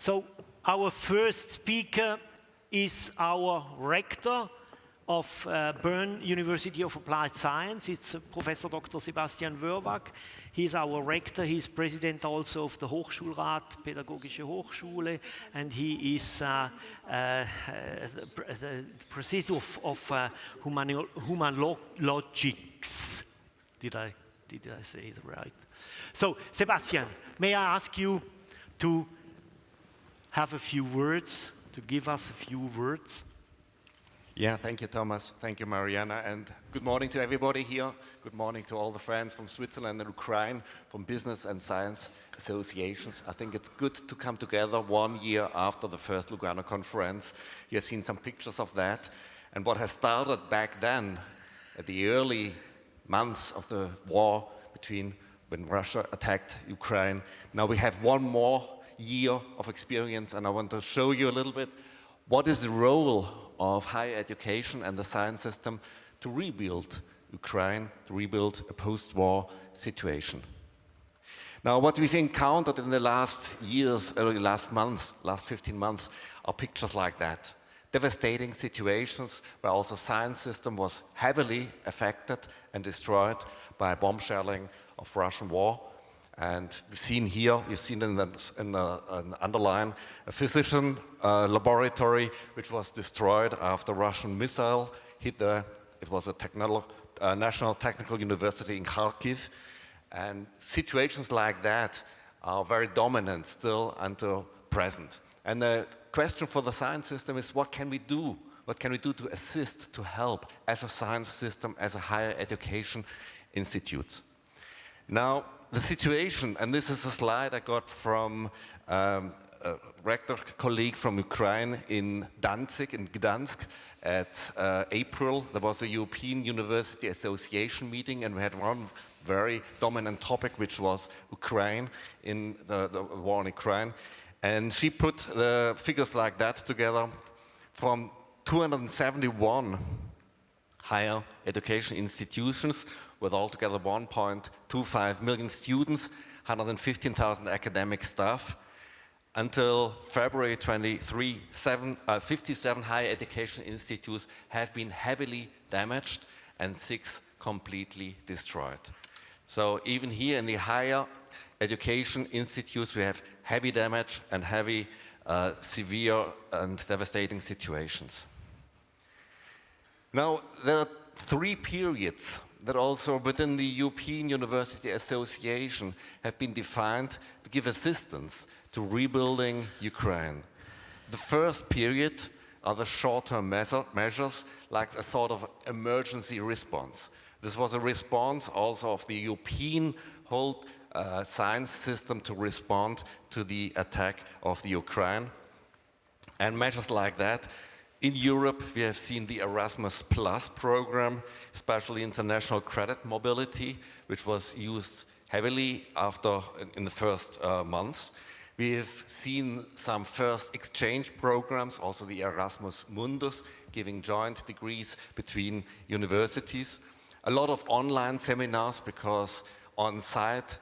So our first speaker is our rector of Bern University of Applied Science. It's Professor Dr. Sebastian Wörwag. He's our rector. He's president also of the Hochschulrat, Pädagogische Hochschule, and he is the president of Humanologics. Did I say it right? So, Sebastian, may I ask you to have a few words, to give us a few words? Yeah, thank you, Thomas. Thank you, Mariana. And good morning to everybody here. Good morning to all the friends from Switzerland and Ukraine, from business and science associations. I think it's good to come together 1 year after the first Lugano conference. You have seen some pictures of that. And what has started back then, at the early months of the war between when Russia attacked Ukraine, now we have 1 more year of experience, and I want to show you a little bit what is the role of higher education and the science system to rebuild Ukraine, to rebuild a post-war situation. Now, what we've encountered in the last years, or the last months, last 15 months, are pictures like that. Devastating situations where also science system was heavily affected and destroyed by bomb shelling of Russian war. And we've seen here, you've seen in an underline, a physician laboratory which was destroyed after Russian missile hit there. It was a National Technical University in Kharkiv. And situations like that are very dominant still until present. And the question for the science system is, what can we do? What can we do to assist, to help as a science system, as a higher education institute? Now, the situation, and this is a slide I got from a rector colleague from Ukraine in Danzig, in Gdansk, at April. There was a European University Association meeting, and we had one very dominant topic, which was Ukraine, in the war in Ukraine. And she put the figures like that together from 271 higher education institutions with altogether 1.25 million students, 115,000 academic staff. Until February 23, 57 higher education institutes have been heavily damaged and 6 completely destroyed. So even here in the higher education institutes, we have heavy damage and heavy, severe and devastating situations. Now, there are 3 periods that also within the European University Association have been defined to give assistance to rebuilding Ukraine. The first period are the short-term measures, like a sort of emergency response. This was a response also of the European whole science system to respond to the attack of the Ukraine. And measures like that. In Europe, we have seen the Erasmus Plus program, especially international credit mobility, which was used heavily in the first months. We have seen some first exchange programs, also the Erasmus Mundus, giving joint degrees between universities. A lot of online seminars because on-site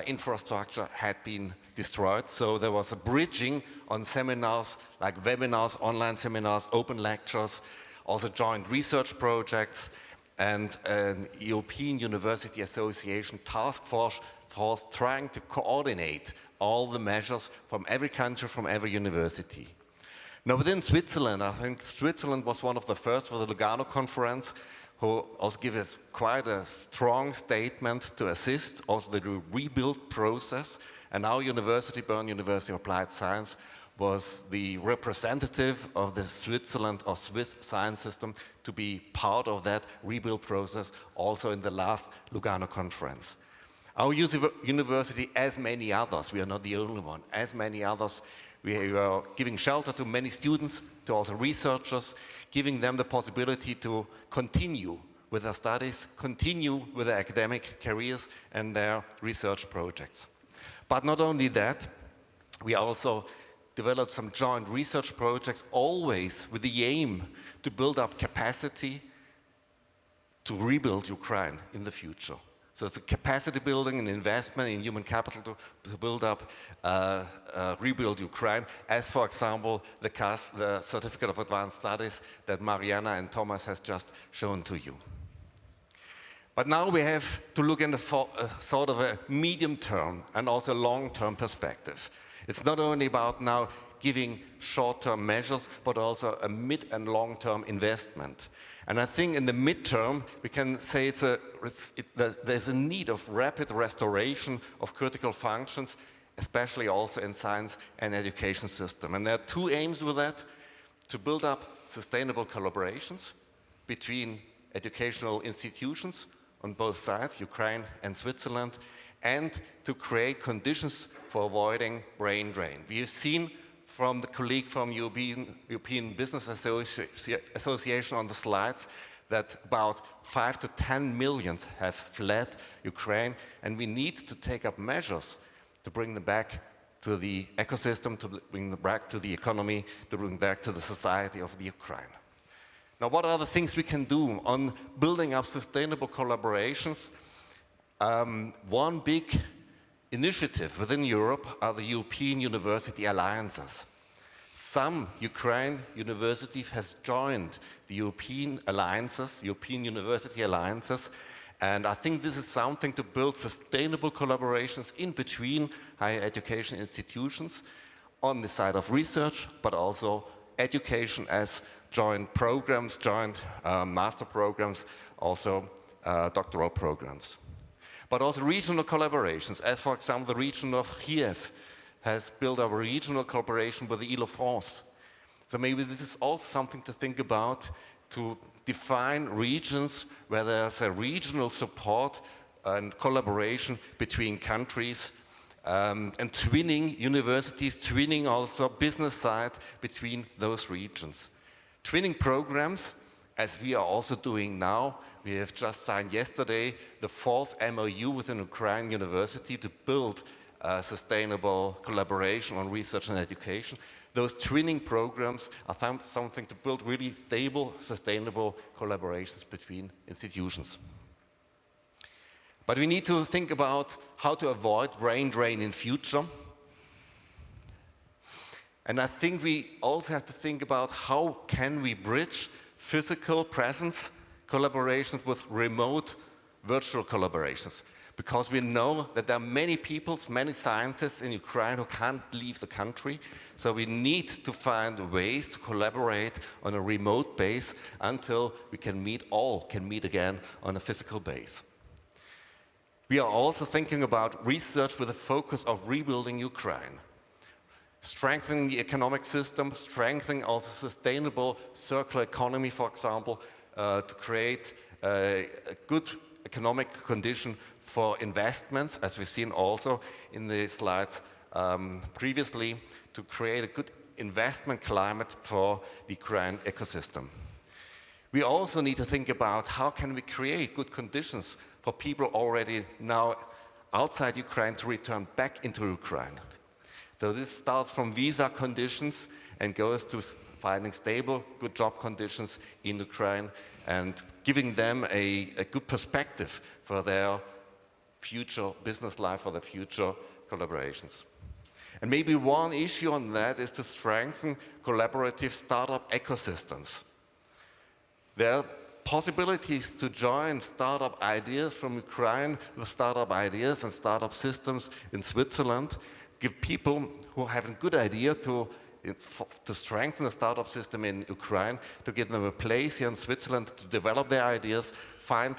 infrastructure had been destroyed, so there was a bridging on seminars like webinars, online seminars, open lectures, also joint research projects, and an European University Association task force trying to coordinate all the measures from every country, from every university. Now within Switzerland, I think Switzerland was one of the first for the Lugano conference who also gave us quite a strong statement to assist also the rebuild process. And our university, Bern University of Applied Science, was the representative of the Switzerland or Swiss science system to be part of that rebuild process also in the last Lugano conference. Our university, as many others, we are not the only one, as many others, we are giving shelter to many students, to also researchers, giving them the possibility to continue with their studies, continue with their academic careers and their research projects. But not only that, we also developed some joint research projects, always with the aim to build up capacity to rebuild Ukraine in the future. So it's a capacity building and investment in human capital to build up, rebuild Ukraine, as for example, the Certificate of Advanced Studies that Mariana and Thomas has just shown to you. But now we have to look in a sort of a medium-term and also long-term perspective. It's not only about now giving short-term measures, but also a mid- and long-term investment. And I think in the midterm, we can say there's a need of rapid restoration of critical functions, especially also in science and education system. And there are two aims with that: to build up sustainable collaborations between educational institutions on both sides, Ukraine and Switzerland, and to create conditions for avoiding brain drain. We have seen from the colleague from European Business Association on the slides that about 5 to 10 million have fled Ukraine, and we need to take up measures to bring them back to the ecosystem, to bring them back to the economy, to bring them back to the society of the Ukraine. Now, what are the things we can do on building up sustainable collaborations? One big initiative within Europe are the European University Alliances. Some Ukraine universities has joined the European Alliances, European University Alliances, and I think this is something to build sustainable collaborations in between higher education institutions on the side of research, but also education as joint programs, joint master programs, also doctoral programs. But also regional collaborations, as for example, the region of Kiev has built up a regional cooperation with the Île-de-France. So maybe this is also something to think about, to define regions where there's a regional support and collaboration between countries, and twinning universities, twinning also business side between those regions. Twinning programs, as we are also doing now, we have just signed yesterday the 4th MOU with an Ukrainian university to build sustainable collaboration on research and education. Those twinning programs are something to build really stable, sustainable collaborations between institutions. But we need to think about how to avoid brain drain in future. And I think we also have to think about how can we bridge physical presence collaborations with remote virtual collaborations. Because we know that there are many people, many scientists in Ukraine who can't leave the country. So we need to find ways to collaborate on a remote base until we can meet again on a physical base. We are also thinking about research with a focus of rebuilding Ukraine. Strengthening the economic system, strengthening also sustainable circular economy, for example, to create a good economic condition for investments, as we've seen also in the slides previously, to create a good investment climate for the Ukraine ecosystem. We also need to think about how can we create good conditions for people already now outside Ukraine to return back into Ukraine. So this starts from visa conditions and goes to finding stable, good job conditions in Ukraine and giving them a good perspective for their future business life, for their future collaborations. And maybe one issue on that is to strengthen collaborative startup ecosystems. There are possibilities to join startup ideas from Ukraine with startup ideas and startup systems in Switzerland, give people who have a good idea to strengthen the startup system in Ukraine, to give them a place here in Switzerland to develop their ideas, find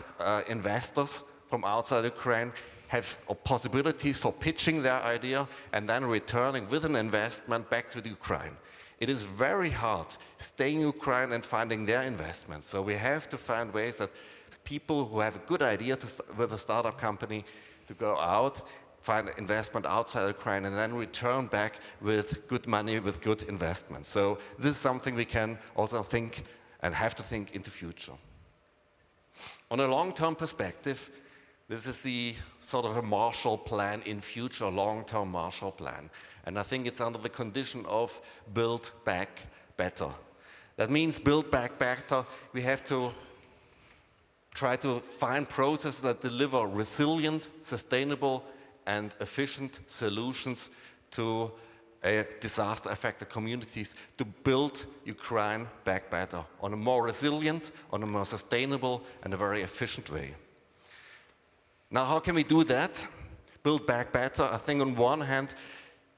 investors from outside Ukraine, have possibilities for pitching their idea and then returning with an investment back to the Ukraine. It is very hard staying in Ukraine and finding their investments. So we have to find ways that people who have a good idea with a startup company to go out, find investment outside Ukraine and then return back with good money, with good investments. So this is something we can also think and have to think into future. On a long-term perspective, this is the sort of a Marshall Plan in future, long-term Marshall Plan. And I think it's under the condition of build back better. That means build back better. We have to try to find processes that deliver resilient, sustainable, and efficient solutions to disaster-affected communities to build Ukraine back better on a more resilient, on a more sustainable, and a very efficient way. Now, how can we do that? Build back better. I think on one hand,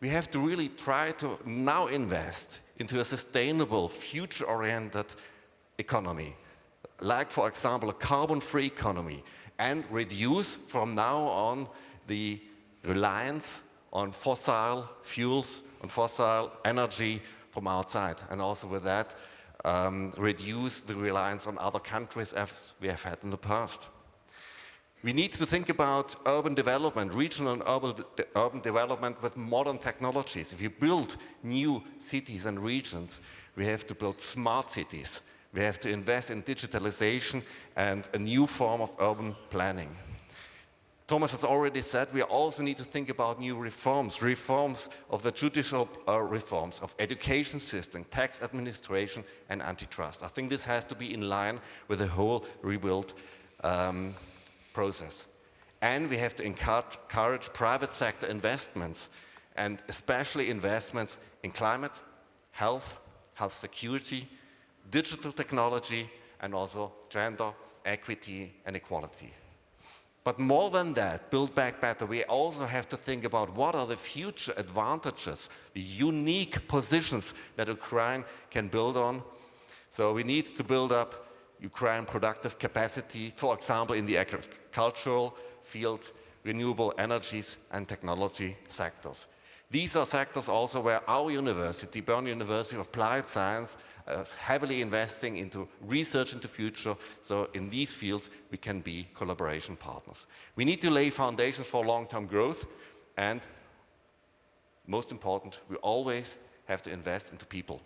we have to really try to now invest into a sustainable, future-oriented economy. Like, for example, a carbon-free economy, and reduce from now on the reliance on fossil fuels, on fossil energy from outside, and also with that, reduce the reliance on other countries as we have had in the past. We need to think about urban development, regional and urban development with modern technologies. If you build new cities and regions, we have to build smart cities. We have to invest in digitalization and a new form of urban planning. Thomas has already said we also need to think about new reforms of the judicial reforms, of education system, tax administration, and antitrust. I think this has to be in line with the whole rebuild process. And we have to encourage private sector investments, and especially investments in climate, health security, digital technology, and also gender equity and equality. But more than that, build back better, we also have to think about what are the future advantages, the unique positions that Ukraine can build on. So we need to build up Ukraine productive capacity, for example, in the agricultural field, renewable energies and technology sectors. These are sectors also where our university, Bern University of Applied Science, is heavily investing into research into future. So in these fields, we can be collaboration partners. We need to lay foundations for long-term growth, and most important, we always have to invest into people.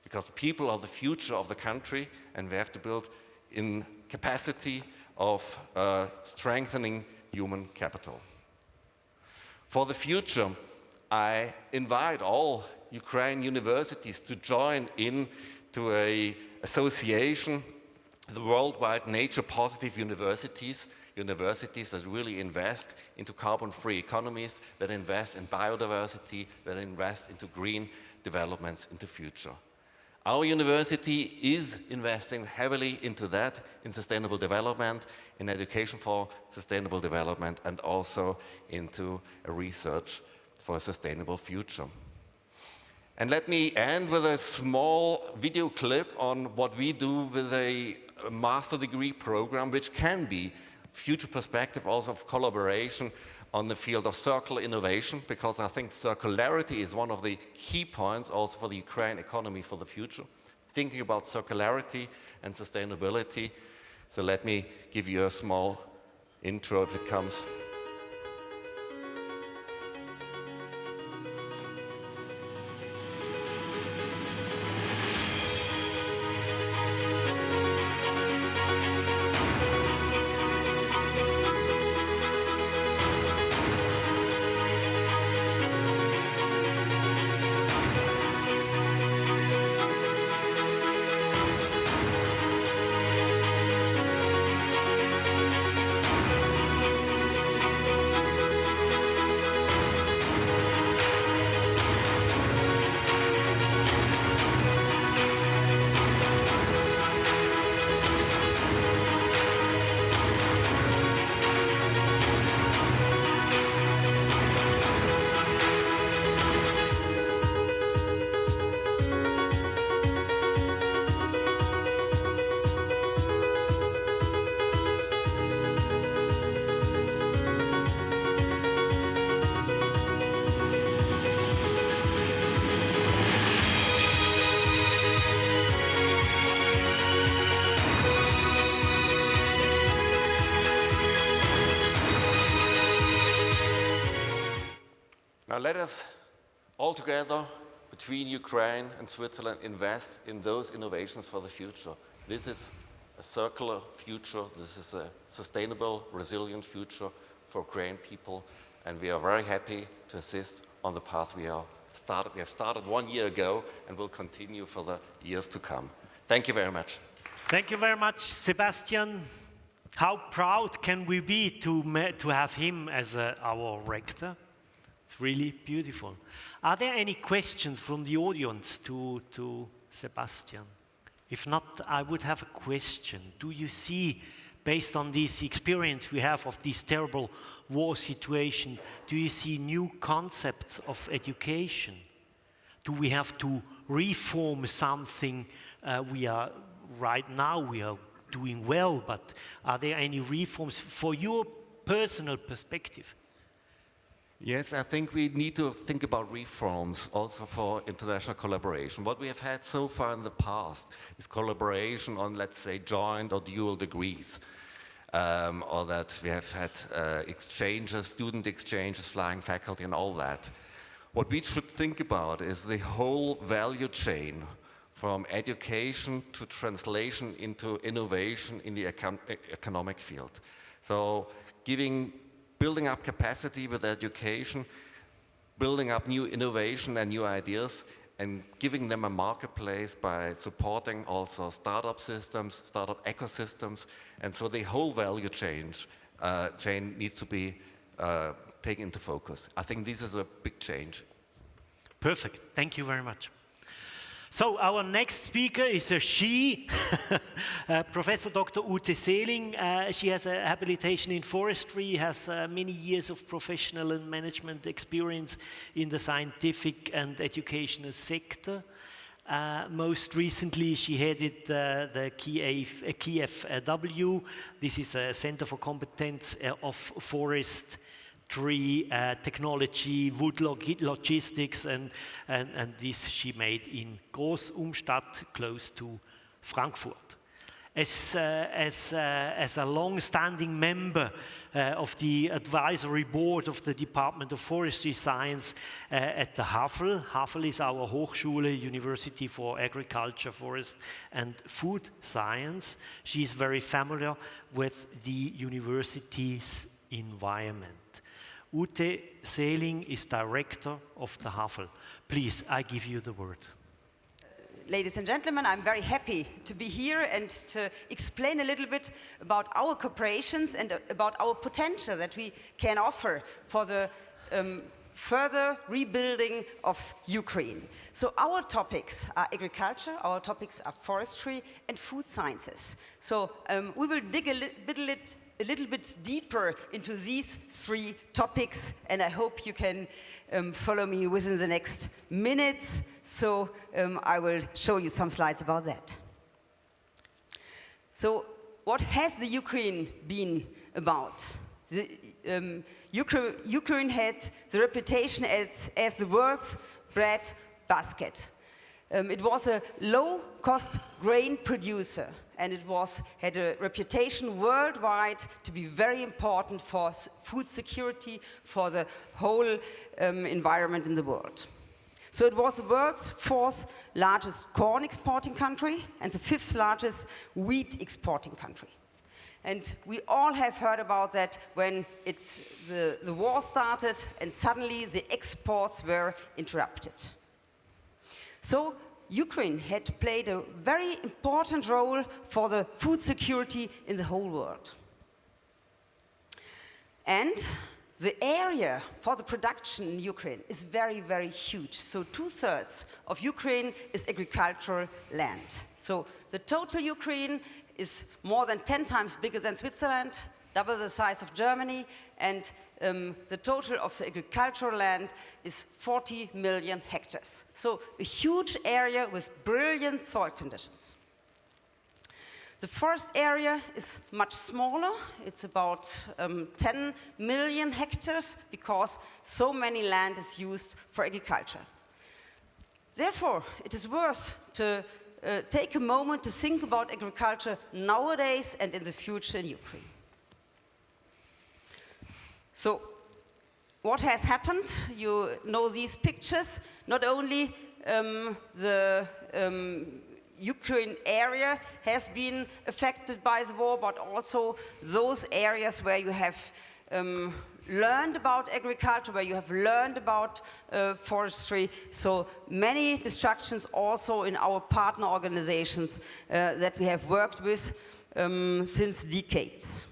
Because people are the future of the country, and we have to build in capacity of strengthening human capital. For the future, I invite all Ukraine universities to join into an association, the Worldwide Nature Positive Universities, universities that really invest into carbon-free economies, that invest in biodiversity, that invest into green developments in the future. Our university is investing heavily into that, in sustainable development, in education for sustainable development, and also into a research for a sustainable future. And let me end with a small video clip on what we do with a master degree program, which can be future perspective also of collaboration on the field of circular innovation, because I think circularity is one of the key points also for the Ukraine economy for the future. Thinking about circularity and sustainability. So let me give you a small intro if it comes. Now let us all together, between Ukraine and Switzerland, invest in those innovations for the future. This is a circular future, this is a sustainable, resilient future for Ukrainian people, and we are very happy to assist on the path we have started 1 year ago and will continue for the years to come. Thank you very much. Thank you very much, Sebastian. How proud can we be to have him as our rector? It's really beautiful. Are there any questions from the audience to Sebastian? If not, I would have a question. Do you see, based on this experience we have of this terrible war situation, do you see new concepts of education? Do we have to reform something we are doing well, but are there any reforms for your personal perspective? Yes, I think we need to think about reforms also for international collaboration. What we have had so far in the past is collaboration on, let's say, joint or dual degrees. Or that we have had exchanges, student exchanges, flying faculty and all that. What we should think about is the whole value chain from education to translation into innovation in the economic field. So building up capacity with education, building up new innovation and new ideas, and giving them a marketplace by supporting also startup systems, startup ecosystems, and so the whole value chain needs to be taken into focus. I think this is a big change. Perfect. Thank you very much. So our next speaker is a she, Professor Dr. Ute Seeling. She has a habilitation in forestry, has many years of professional and management experience in the scientific and educational sector. Most recently, she headed the KFW. This is a Center for Competence of Forestry, technology, wood logistics, and this she made in Grossumstadt, close to Frankfurt. As a long-standing member of the advisory board of the Department of Forestry Science at the HAFL. HAFL is our Hochschule, University for Agriculture, Forest and Food Science. She is very familiar with the university's environment. Ute Seeling is director of the HAFL. Please, I give you the word. Ladies and gentlemen, I'm very happy to be here and to explain a little bit about our cooperations and about our potential that we can offer for the further rebuilding of Ukraine. So our topics are agriculture, our topics are forestry and food sciences. So we will dig a little bit deeper into these three topics, and I hope you can follow me within the next minutes. So I will show you some slides about that. So what has the Ukraine been about? Ukraine had the reputation as the world's bread basket. It was a low-cost grain producer, and it had a reputation worldwide to be very important for food security for the whole environment in the world. So it was the world's fourth largest corn exporting country and the fifth largest wheat exporting country. And we all have heard about that when the war started and suddenly the exports were interrupted. So Ukraine had played a very important role for the food security in the whole world. And the area for the production in Ukraine is very, very huge. So 2/3 of Ukraine is agricultural land. So the total Ukraine is more than 10 times bigger than Switzerland, double the size of Germany, and the total of the agricultural land is 40 million hectares. So a huge area with brilliant soil conditions. The forest area is much smaller. It's about 10 million hectares because so many land is used for agriculture. Therefore, it is worth to take a moment to think about agriculture nowadays and in the future in Ukraine. So, what has happened? You know these pictures. Not only the Ukraine area has been affected by the war, but also those areas where you have learned about agriculture, where you have learned about forestry. So many destructions also in our partner organizations that we have worked with since decades.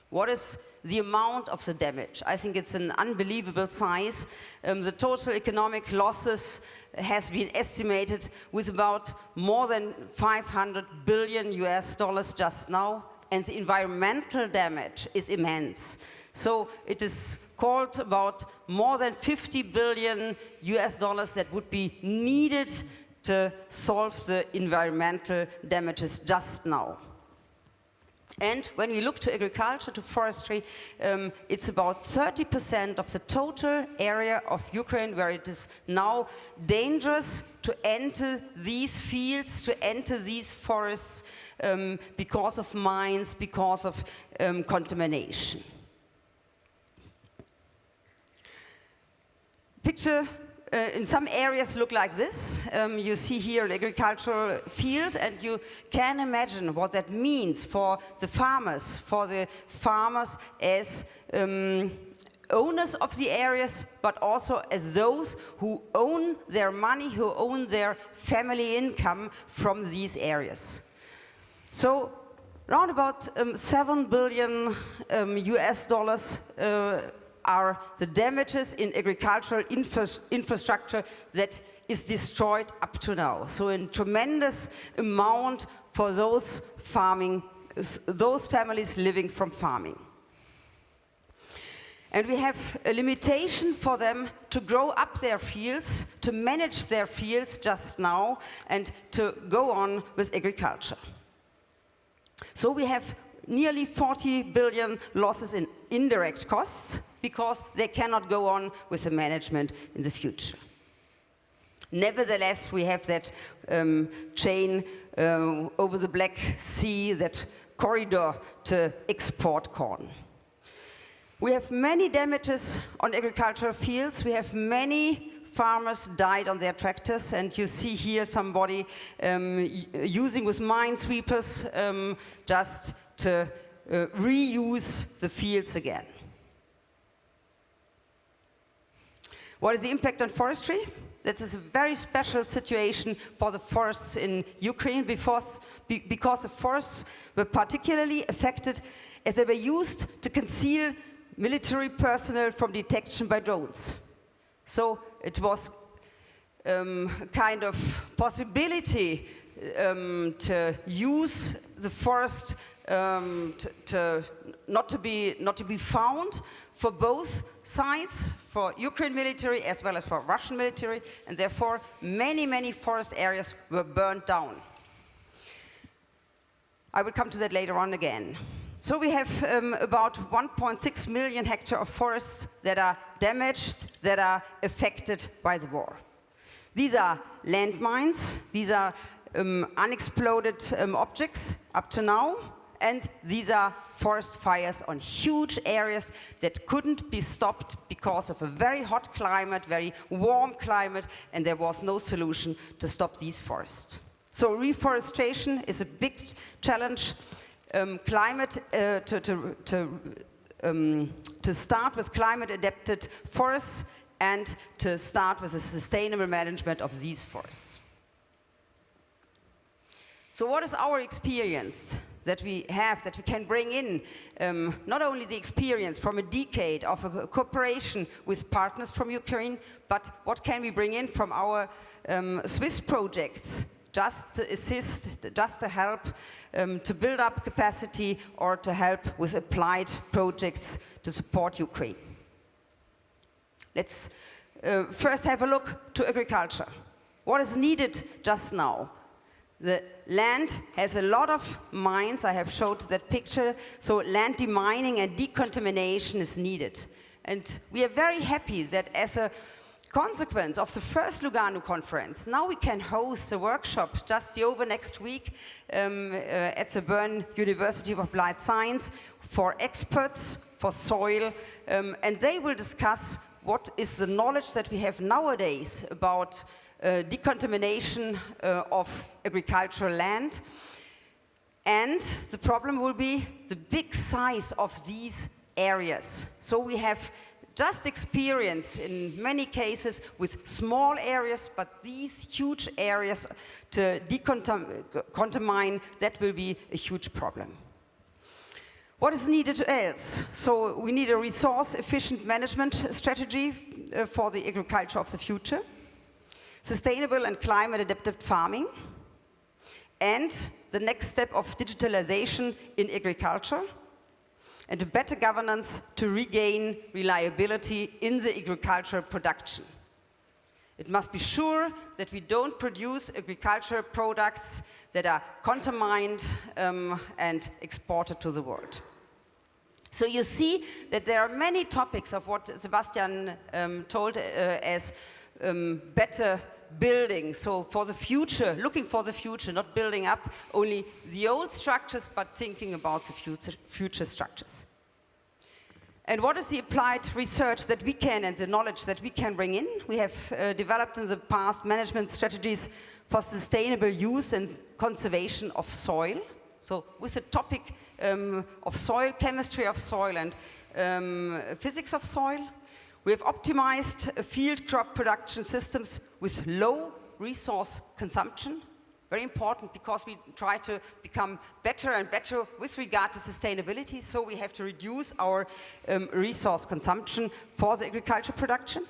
What is the amount of the damage? I think it's an unbelievable size. The total economic losses has been estimated with about more than 500 billion US dollars just now, and the environmental damage is immense. So it is called about more than 50 billion US dollars that would be needed to solve the environmental damages just now. And when we look to agriculture, to forestry, it's about 30% of the total area of Ukraine where it is now dangerous to enter these fields, to enter these forests because of mines, because of contamination. Picture in some areas look like this. You see here an agricultural field, and you can imagine what that means for the farmers as owners of the areas, but also as those who own their money, who own their family income from these areas. So around about 7 billion US dollars are the damages in agricultural infrastructure that is destroyed up to now. So a tremendous amount for those families living from farming. And we have a limitation for them to grow up their fields, to manage their fields just now, and to go on with agriculture. So we have nearly 40 billion losses in indirect costs, because they cannot go on with the management in the future. Nevertheless, we have that chain over the Black Sea, that corridor to export corn. We have many damages on agricultural fields. We have many farmers died on their tractors, and you see here somebody using with minesweepers just to reuse the fields again. What is the impact on forestry? That is a very special situation for the forests in Ukraine because the forests were particularly affected as they were used to conceal military personnel from detection by drones. So it was kind of possibility to use the forest not to be found for both sides, for Ukraine military as well as for Russian military, and therefore many forest areas were burned down. I will come to that later on again. So we have about 1.6 million hectares of forests that are damaged, that are affected by the war. These are landmines, these are unexploded objects up to now, and these are forest fires on huge areas that couldn't be stopped because of a very hot climate, very warm climate, and there was no solution to stop these forests. So reforestation is a big challenge. To start with climate-adapted forests and to start with a sustainable management of these forests. So what is our experience that we have, that we can bring in? Not only the experience from a decade of a cooperation with partners from Ukraine, but what can we bring in from our Swiss projects, just to assist, just to help to build up capacity or to help with applied projects to support Ukraine. Let's first have a look to agriculture. What is needed just now? The land has a lot of mines. I have showed that picture. So land demining and decontamination is needed. And we are very happy that as a consequence of the first Lugano conference, now we can host a workshop just next week at the Bern University of Applied Science for experts for soil, and they will discuss what is the knowledge that we have nowadays about decontamination of agricultural land. And the problem will be the big size of these areas. So we have just experience in many cases with small areas, but these huge areas to decontamine, that will be a huge problem. What is needed else? So we need a resource-efficient management strategy for the agriculture of the future, sustainable and climate-adapted farming, and the next step of digitalization in agriculture, and a better governance to regain reliability in the agricultural production. It must be sure that we don't produce agricultural products that are contaminated and exported to the world. So you see that there are many topics of what Sebastian told as better building. So for the future, looking for the future, not building up only the old structures, but thinking about the future structures. And what is the applied research that we can and the knowledge that we can bring in? We have developed in the past management strategies for sustainable use and conservation of soil. So with the topic of soil, chemistry of soil and physics of soil. We have optimized field crop production systems with low resource consumption. Very important because we try to become better and better with regard to sustainability, so we have to reduce our resource consumption for the agriculture production.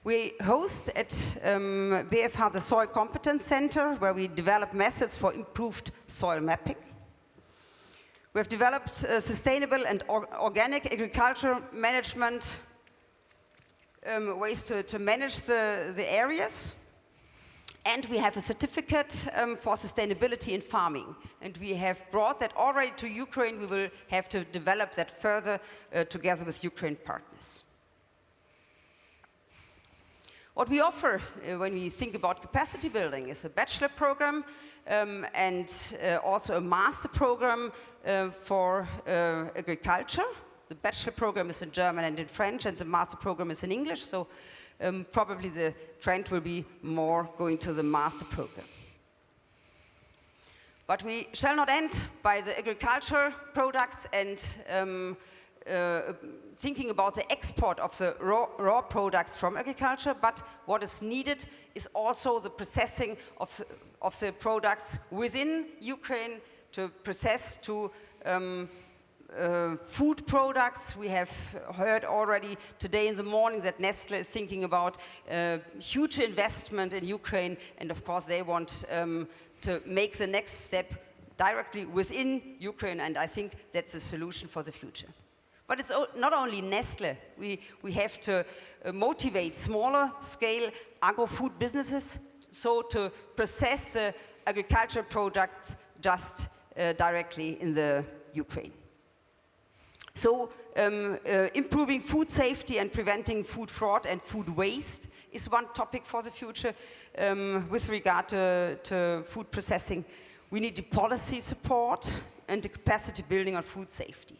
We host at BFH the Soil Competence Center, where we develop methods for improved soil mapping. We have developed sustainable and organic agriculture management ways to manage the areas. And we have a certificate for sustainability in farming. And we have brought that already to Ukraine. We will have to develop that further together with Ukraine partners. What we offer when we think about capacity building is a bachelor program and also a master program for agriculture. The bachelor program is in German and in French, and the master program is in English. So probably the trend will be more going to the master program. But we shall not end by the agricultural products and thinking about the export of the raw products from agriculture, but what is needed is also the processing of the products within Ukraine to process to food products. We have heard already today in the morning that Nestle is thinking about huge investment in Ukraine, and of course they want to make the next step directly within Ukraine, and I think that's a solution for the future. But it's not only Nestle. We have to motivate smaller scale agro-food businesses so to process the agricultural products just directly in the Ukraine. So improving food safety and preventing food fraud and food waste is one topic for the future with regard to food processing. We need the policy support and the capacity building on food safety,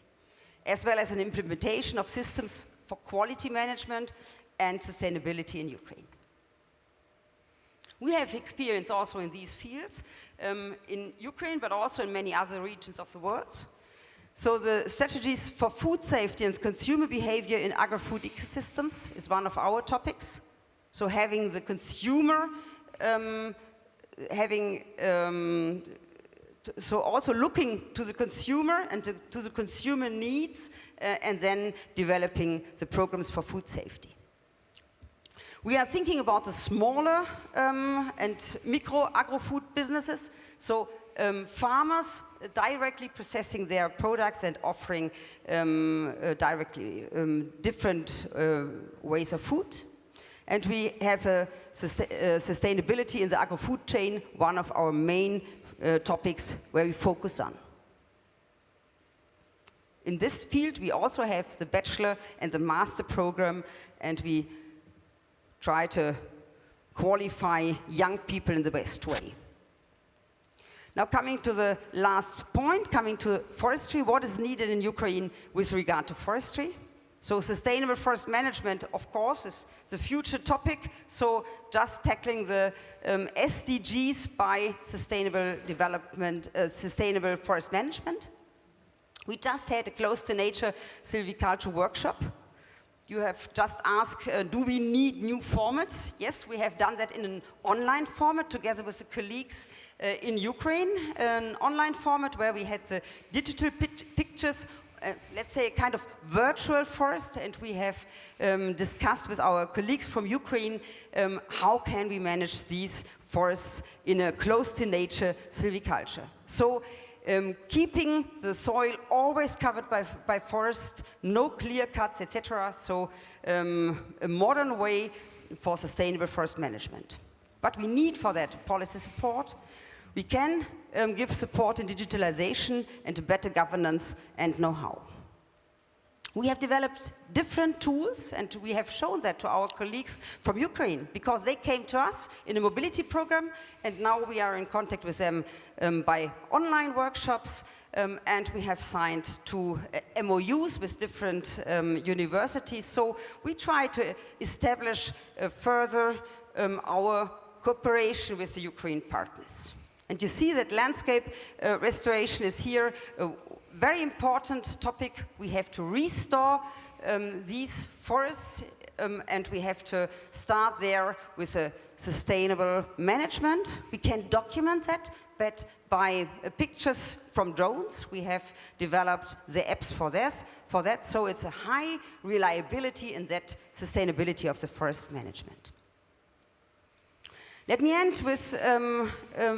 as well as an implementation of systems for quality management and sustainability in Ukraine. We have experience also in these fields in Ukraine, but also in many other regions of the world. So the strategies for food safety and consumer behavior in agri-food ecosystems is one of our topics. So having the consumer, so also looking to the consumer and to the consumer needs and then developing the programs for food safety. We are thinking about the smaller and micro agro-food businesses, so farmers directly processing their products and offering directly different ways of food. And we have sustainability in the agro-food chain, one of our main topics where we focus on. In this field, we also have the bachelor and the master program, and we try to qualify young people in the best way. Now coming to the last point, coming to forestry, what is needed in Ukraine with regard to forestry? So sustainable forest management, of course, is the future topic. So just tackling the SDGs by sustainable development, sustainable forest management. We just had a close to nature silviculture workshop You have just asked, do we need new formats? Yes, we have done that in an online format together with the colleagues in Ukraine, an online format where we had the digital pictures, let's say a kind of virtual forest, and we have discussed with our colleagues from Ukraine how can we manage these forests in a close-to-nature silviculture. So keeping the soil always covered by forest, no clear cuts, etc. So a modern way for sustainable forest management. But we need for that policy support. We can give support in digitalization and better governance and know-how. We have developed different tools, and we have shown that to our colleagues from Ukraine, because they came to us in a mobility program, and now we are in contact with them by online workshops, and we have signed 2 MOUs with different universities. So we try to establish further our cooperation with the Ukraine partners. And you see that landscape restoration is here a very important topic. We have to restore these forests, and we have to start there with a sustainable management. We can document that, but by pictures from drones. We have developed the apps for that, so it's a high reliability in that sustainability of the forest management. Let me end with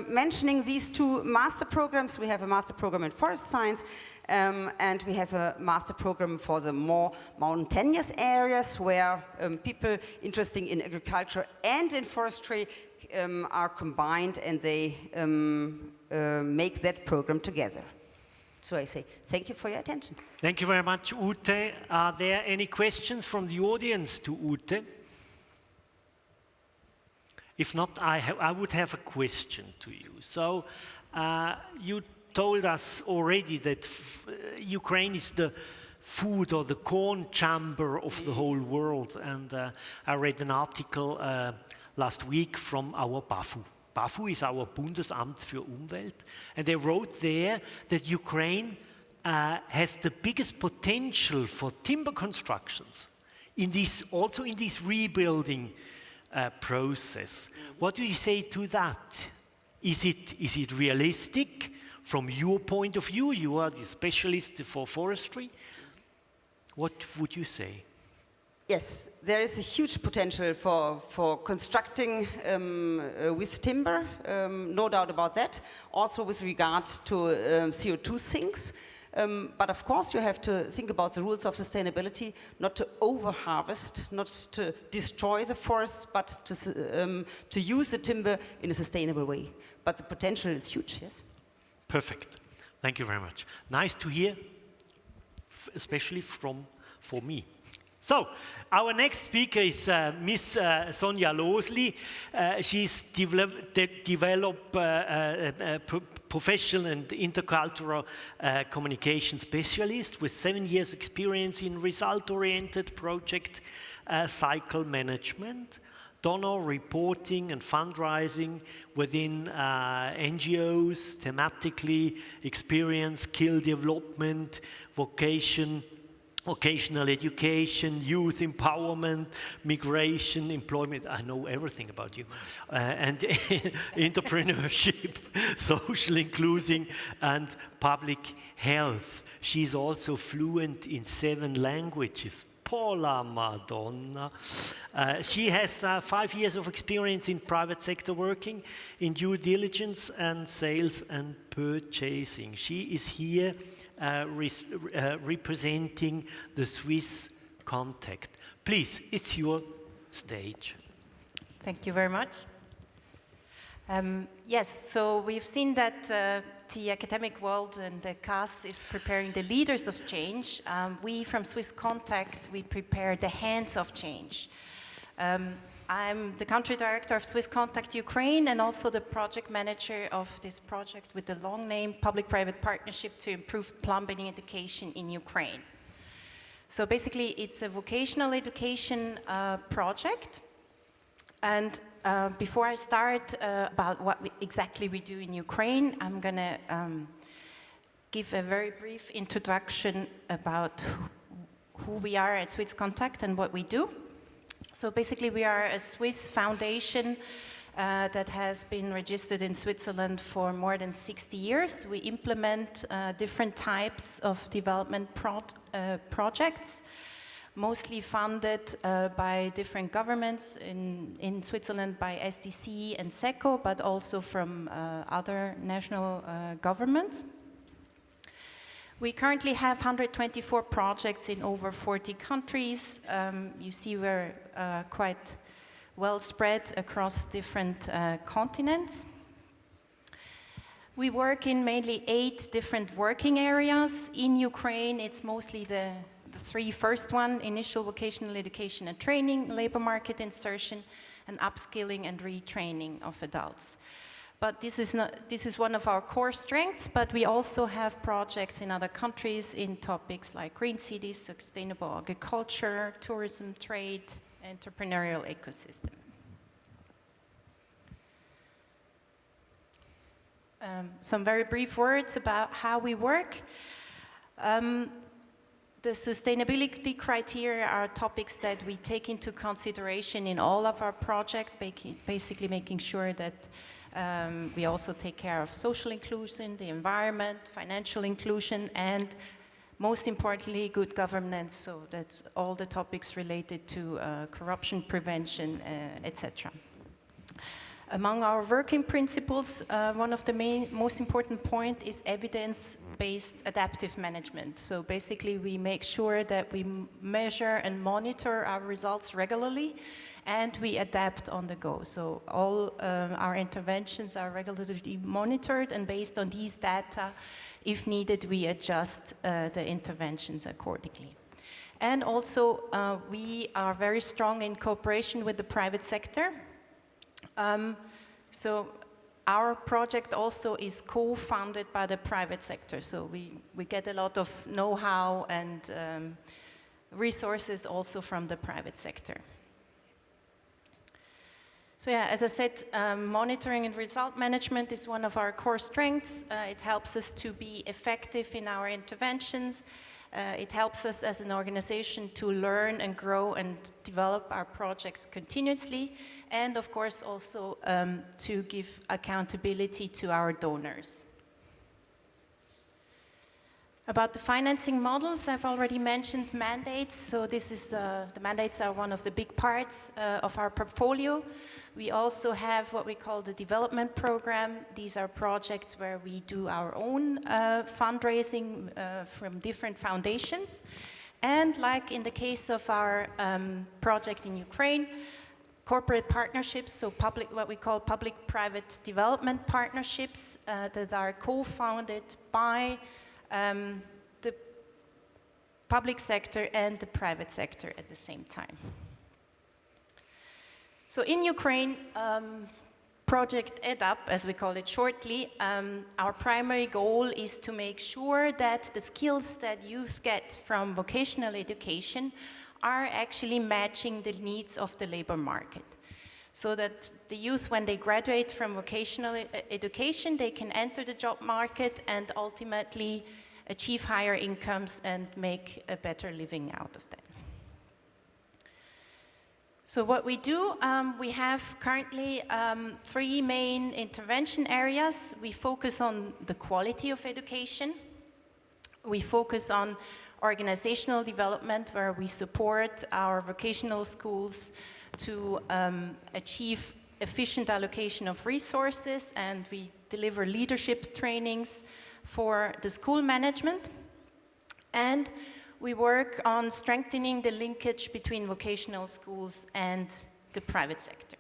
mentioning these 2 master programs. We have a master program in forest science, and we have a master program for the more mountainous areas where people interested in agriculture and in forestry are combined, and they make that program together. So I say thank you for your attention. Thank you very much, Ute. Are there any questions from the audience to Ute? If not, I would have a question to you. So you told us already that Ukraine is the food or the corn chamber of the whole world. And I read an article last week from our BAFU. BAFU is our Bundesamt für Umwelt. And they wrote there that Ukraine has the biggest potential for timber constructions, also in this rebuilding process. What do you say to that? Is it realistic from your point of view? You are the specialist for forestry. What would you say? Yes, there is a huge potential for constructing with timber, no doubt about that. Also with regard to CO2 sinks. But of course you have to think about the rules of sustainability, not to over-harvest, not to destroy the forests, but to use the timber in a sustainable way. But the potential is huge, yes. Perfect. Thank you very much. Nice to hear, especially for me. So, our next speaker is Miss Sonja Losli. She's developed professional and intercultural communication specialist with 7 years experience in result-oriented project cycle management, donor reporting and fundraising within NGOs, thematically experience, skill development, vocational education, youth empowerment, migration, employment. I know everything about you. And entrepreneurship, social inclusion, and public health. She's also fluent in 7 languages. Paula Madonna. She has 5 years of experience in private sector working, in due diligence and sales and purchasing. She is here representing the Swiss contact. Please, it's your stage. Thank you very much. Yes, so we've seen that the academic world and the CAS is preparing the leaders of change. We from Swiss Contact, we prepare the hands of change. I'm the country director of Swiss Contact Ukraine and also the project manager of this project with the long name Public-Private Partnership to Improve Plumbing Education in Ukraine. So basically it's a vocational education project. And before I start about what exactly we do in Ukraine, I'm going to give a very brief introduction about who we are at Swiss Contact and what we do. So basically we are a Swiss foundation that has been registered in Switzerland for more than 60 years. We implement different types of development projects, mostly funded by different governments in Switzerland by SDC and SECO, but also from other national governments. We currently have 124 projects in over 40 countries. You see we're quite well spread across different continents. We work in mainly 8 different working areas. In Ukraine, it's mostly the 3 first one: initial vocational education and training, labor market insertion, and upskilling and retraining of adults. But this is one of our core strengths, but we also have projects in other countries in topics like green cities, sustainable agriculture, tourism, trade, entrepreneurial ecosystem. Some very brief words about how we work. The sustainability criteria are topics that we take into consideration in all of our projects, basically making sure that we also take care of social inclusion, the environment, financial inclusion, and most importantly, good governance, so that's all the topics related to corruption prevention, etc. Among our working principles, one of the most important point is evidence-based adaptive management. So basically we make sure that we measure and monitor our results regularly and we adapt on the go. So all our interventions are regularly monitored, and based on these data, if needed, we adjust the interventions accordingly. And also we are very strong in cooperation with the private sector. So our project also is co-funded by the private sector. So we get a lot of know-how and resources also from the private sector. So yeah, as I said, monitoring and result management is one of our core strengths. It helps us to be effective in our interventions. It helps us as an organization to learn and grow and develop our projects continuously, and of course also to give accountability to our donors. About the financing models, I've already mentioned mandates. So this is, the mandates are one of the big parts of our portfolio. We also have what we call the development program. These are projects where we do our own fundraising from different foundations. And like in the case of our project in Ukraine, corporate partnerships, so what we call public-private development partnerships that are co-founded by the public sector and the private sector at the same time. So in Ukraine, Project EDUP, as we call it shortly, our primary goal is to make sure that the skills that youth get from vocational education are actually matching the needs of the labor market. So that the youth, when they graduate from vocational education, they can enter the job market and ultimately achieve higher incomes and make a better living out of that. So what we do, we have currently 3 main intervention areas. We focus on the quality of education. We focus on organizational development, where we support our vocational schools to achieve efficient allocation of resources, and we deliver leadership trainings for the school management. And we work on strengthening the linkage between vocational schools and the private sector.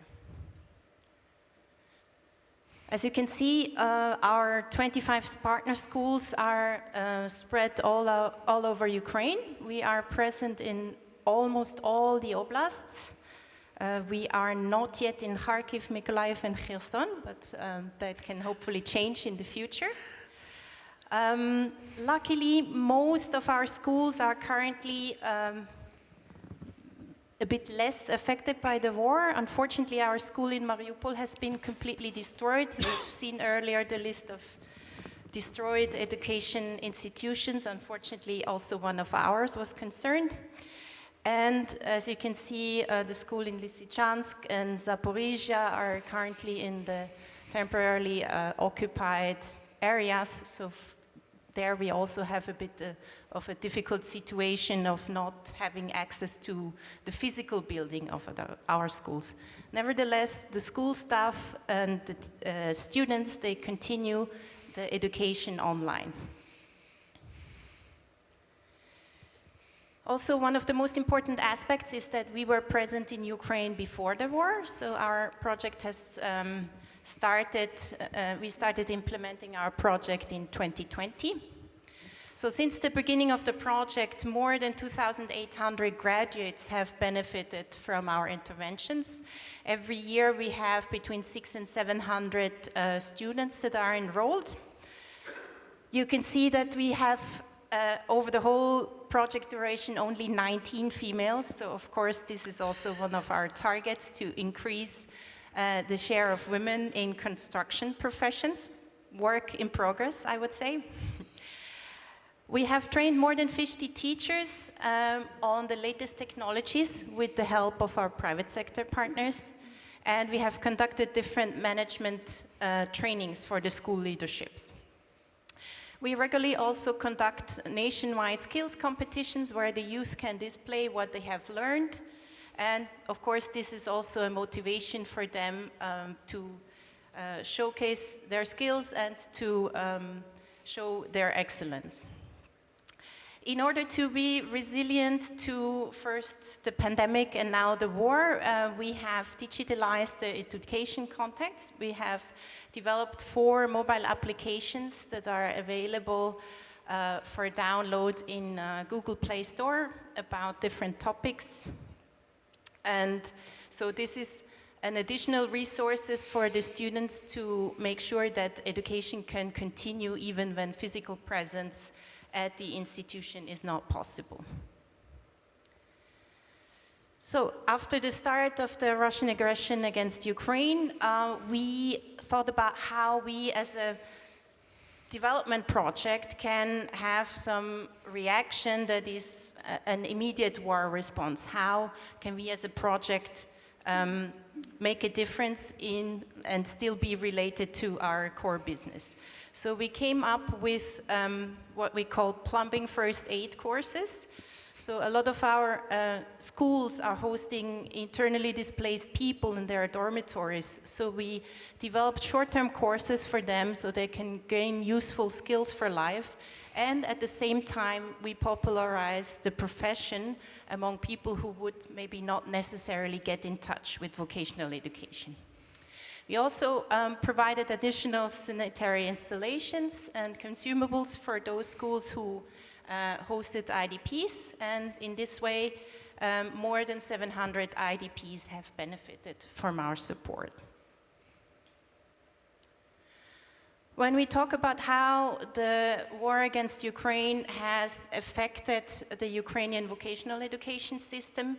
As you can see, our 25 partner schools are spread all over Ukraine. We are present in almost all the oblasts. We are not yet in Kharkiv, Mykolaiv, and Kherson, but that can hopefully change in the future. Luckily, most of our schools are currently a bit less affected by the war. Unfortunately, our school in Mariupol has been completely destroyed. You've seen earlier the list of destroyed education institutions. Unfortunately, also one of ours was concerned. And as you can see, the school in Lysychansk and Zaporizhia are currently in the temporarily occupied areas. So there we also have a bit of a difficult situation of not having access to the physical building of our schools. Nevertheless, the school staff and the students, they continue the education online. Also, one of the most important aspects is that we were present in Ukraine before the war. So our project has we started implementing our project in 2020. So since the beginning of the project, more than 2,800 graduates have benefited from our interventions. Every year we have between 600 and 700 students that are enrolled. You can see that we have, over the whole project duration, only 19 females. So of course this is also one of our targets, to increase the share of women in construction professions. Work in progress, I would say. We have trained more than 50 teachers on the latest technologies with the help of our private sector partners. And we have conducted different management trainings for the school leaderships. We regularly also conduct nationwide skills competitions where the youth can display what they have learned. And of course, this is also a motivation for them to showcase their skills and to show their excellence. In order to be resilient to first the pandemic and now the war, we have digitalized the education context. We have developed 4 mobile applications that are available for download in Google Play Store about different topics. And so this is an additional resources for the students to make sure that education can continue even when physical presence at the institution is not possible. So after the start of the Russian aggression against Ukraine, we thought about how we as a development project can have some reaction that is an immediate war response. How can we as a project make a difference in and still be related to our core business? So we came up with what we call plumbing first aid courses. So a lot of our schools are hosting internally displaced people in their dormitories. So we developed short-term courses for them so they can gain useful skills for life. And at the same time, we popularize the profession among people who would maybe not necessarily get in touch with vocational education. We also provided additional sanitary installations and consumables for those schools who hosted IDPs, and in this way, more than 700 IDPs have benefited from our support. When we talk about how the war against Ukraine has affected the Ukrainian vocational education system,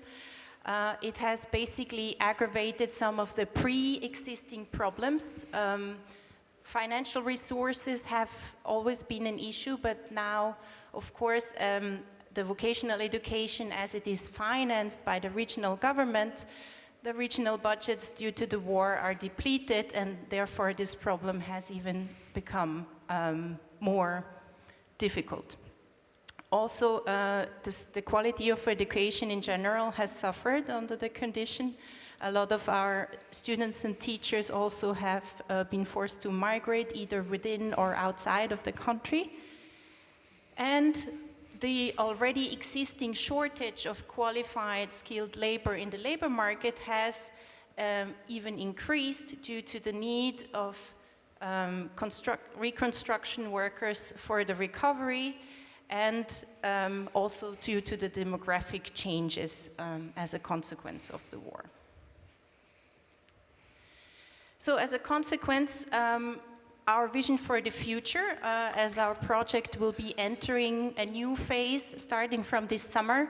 it has basically aggravated some of the pre-existing problems. Financial resources have always been an issue, but now, of course, the vocational education, as it is financed by the regional government, the regional budgets due to the war are depleted, and therefore this problem has even become more difficult. Also, the quality of education in general has suffered under the condition. A lot of our students and teachers also have been forced to migrate either within or outside of the country. And the already existing shortage of qualified skilled labor in the labor market has even increased due to the need of reconstruction workers for the recovery, and also due to the demographic changes as a consequence of the war. So as a consequence, our vision for the future, as our project will be entering a new phase starting from this summer,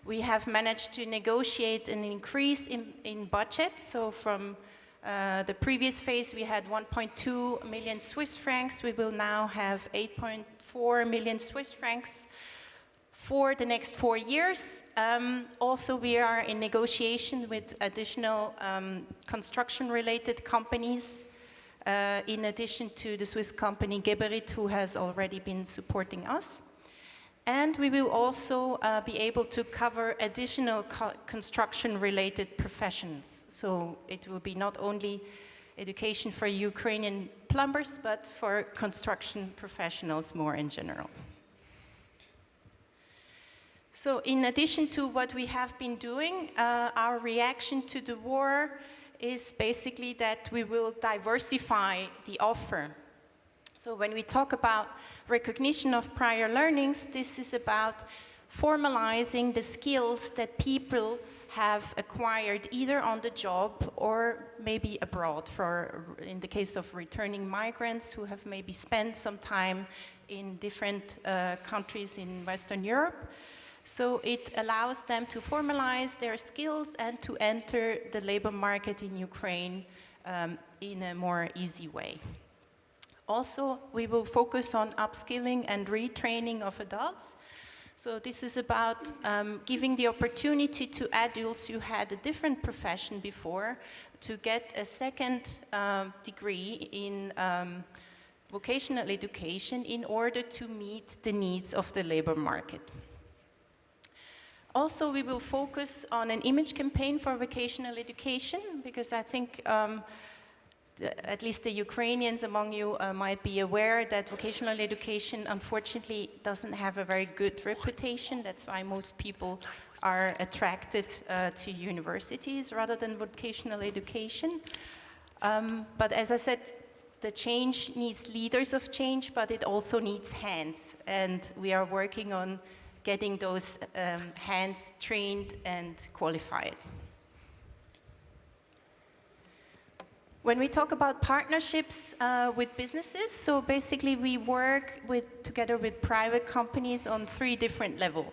we have managed to negotiate an increase in budget, so from The previous phase, we had 1.2 million Swiss francs. We will now have 8.4 million Swiss francs for the next 4 years. Also, we are in negotiation with additional construction-related companies, in addition to the Swiss company Geberit, who has already been supporting us. And we will also be able to cover additional construction-related professions. So it will be not only education for Ukrainian plumbers, but for construction professionals more in general. So in addition to what we have been doing, our reaction to the war is basically that we will diversify the offer. So when we talk about recognition of prior learnings, this is about formalizing the skills that people have acquired either on the job or maybe abroad, in the case of returning migrants who have maybe spent some time in different countries in Western Europe. So it allows them to formalize their skills and to enter the labor market in Ukraine in a more easy way. Also, we will focus on upskilling and retraining of adults. So this is about giving the opportunity to adults who had a different profession before to get a second degree in vocational education in order to meet the needs of the labor market. Also, we will focus on an image campaign for vocational education, because I think at least the Ukrainians among you might be aware that vocational education unfortunately doesn't have a very good reputation. That's why most people are attracted to universities rather than vocational education. But as I said, the change needs leaders of change, but it also needs hands. And we are working on getting those hands trained and qualified. When we talk about partnerships with businesses, so basically we work together with private companies on 3 different levels.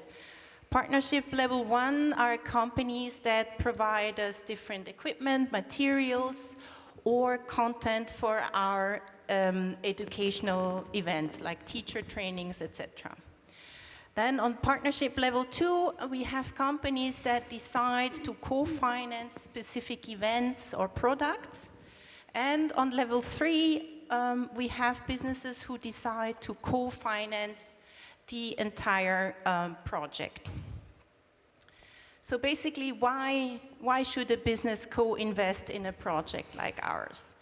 Partnership level 1 are companies that provide us different equipment, materials, or content for our educational events, like teacher trainings, etc. Then on partnership level 2, we have companies that decide to co-finance specific events or products. And on level 3, we have businesses who decide to co-finance the entire project. So basically, why should a business co-invest in a project like ours?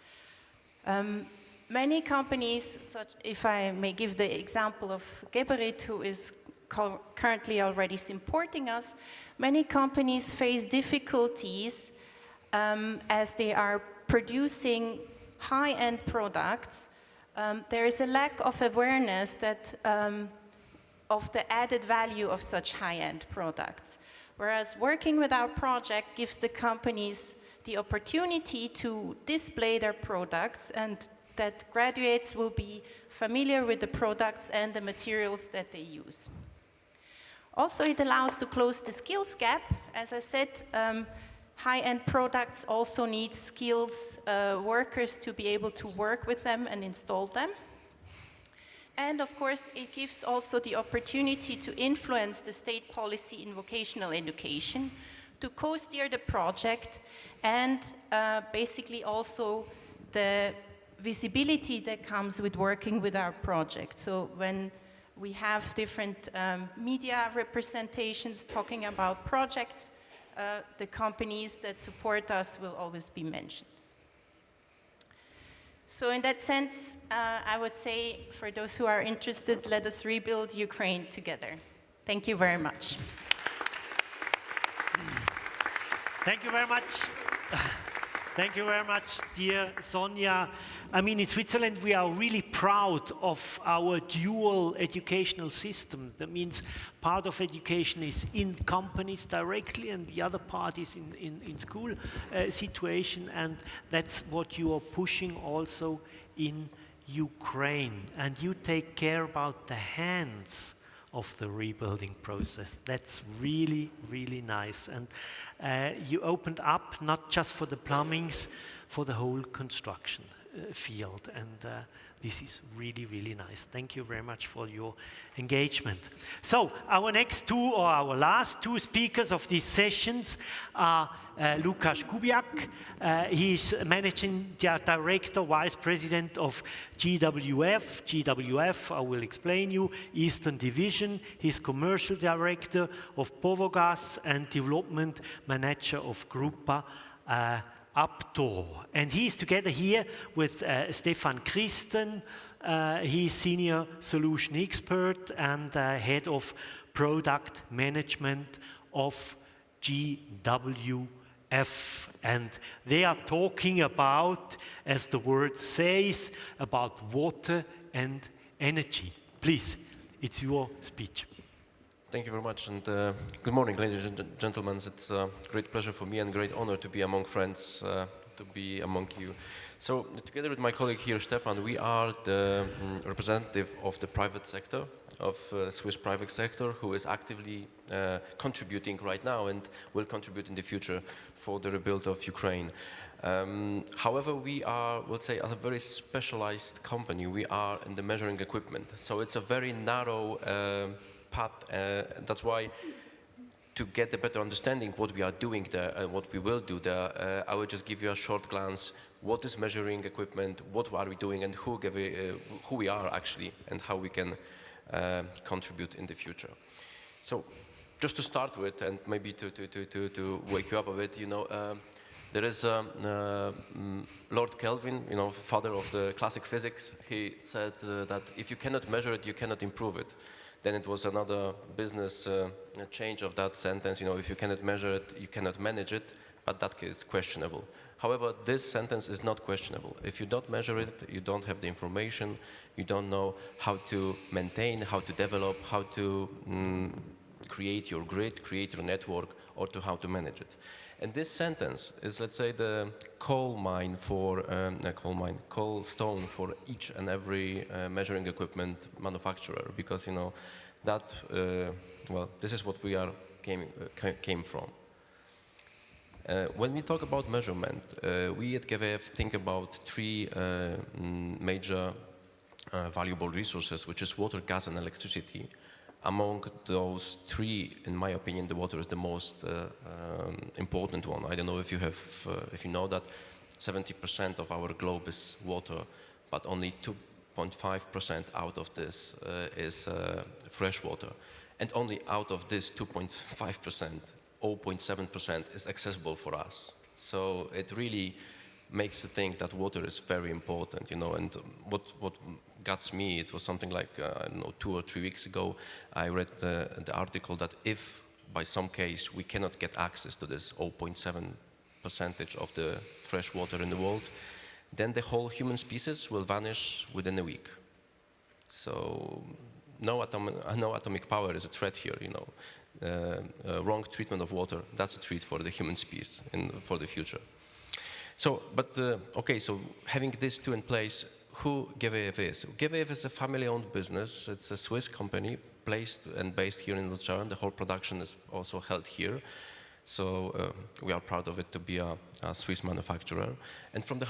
Many companies, if I may give the example of Geberit, who is currently already supporting us, many companies face difficulties as they are producing high-end products. There is a lack of awareness that of the added value of such high-end products. Whereas working with our project gives the companies the opportunity to display their products, and that graduates will be familiar with the products and the materials that they use. Also, it allows to close the skills gap. As I said, high-end products also need skills workers to be able to work with them and install them. And of course, it gives also the opportunity to influence the state policy in vocational education, to co-steer the project, and basically also the visibility that comes with working with our project. So when we have different media representations talking about projects, the companies that support us will always be mentioned. So in that sense, I would say, for those who are interested, let us rebuild Ukraine together. Thank you very much. Thank you very much. Thank you very much, dear Sonja. I mean, in Switzerland, we are really proud of our dual educational system. That means part of education is in companies directly, and the other part is in school situation, and that's what you are pushing also in Ukraine. And you take care about the hands of the rebuilding process. That's really, really nice. And you opened up not just for the plumbings, for the whole construction field. And this is really, really nice. Thank you very much for your engagement. So our next two, or our last two speakers of these sessions are Lukáš Kubiak. He's Managing Director, Vice President of GWF. GWF, I will explain you, Eastern Division. He's Commercial Director of Povogas and Development Manager of Grupa Uptor. And he's together here with Stefan Christen. He's Senior Solution Expert and Head of Product Management of GWF. And they are talking about, as the word says, about water and energy. Please, it's your speech. Thank you very much, and good morning, ladies and gentlemen. It's a great pleasure for me and great honor to be among friends, to be among you. So, together with my colleague here, Stefan, we are the representative of the private sector, of Swiss private sector, who is actively contributing right now and will contribute in the future for the rebuild of Ukraine. However, we are, let's say, a very specialized company. We are in the measuring equipment, so it's a very narrow path. That's why, to get a better understanding what we are doing there and what we will do there, I will just give you a short glance. What is measuring equipment? What are we doing? And who we are actually, and how we can contribute in the future. So, just to start with, and maybe to wake you up a bit, you know, there is Lord Kelvin, you know, father of the classic physics. He said that if you cannot measure it, you cannot improve it. Then it was another business change of that sentence, you know, if you cannot measure it, you cannot manage it, but that is questionable. However, this sentence is not questionable. If you don't measure it, you don't have the information, you don't know how to maintain, how to develop, how to create your grid, create your network, or to how to manage it. And this sentence is, let's say, the coal stone for each and every measuring equipment manufacturer, because, you know, that, well, this is what we came from. When we talk about measurement, we at GWF think about three major valuable resources, which is water, gas, and electricity. Among those three, in my opinion, the water is the most important one. I don't know if you know that 70% of our globe is water, but only 2.5% out of this is fresh water. And only out of this 2.5%, 0.7% is accessible for us. So it really makes you think that water is very important, you know. And what got me, it was something like, I don't know, 2 or 3 weeks ago, I read the article that if by some case we cannot get access to this 0.7% of the fresh water in the world, then the whole human species will vanish within a week. So no atomic power is a threat here, you know. Wrong treatment of water, that's a threat for the human species for the future. So, but okay, so having these two in place, who GWF is? GWF is a family-owned business. It's a Swiss company placed and based here in Lucerne. The whole production is also held here. So we are proud of it to be a Swiss manufacturer. And from the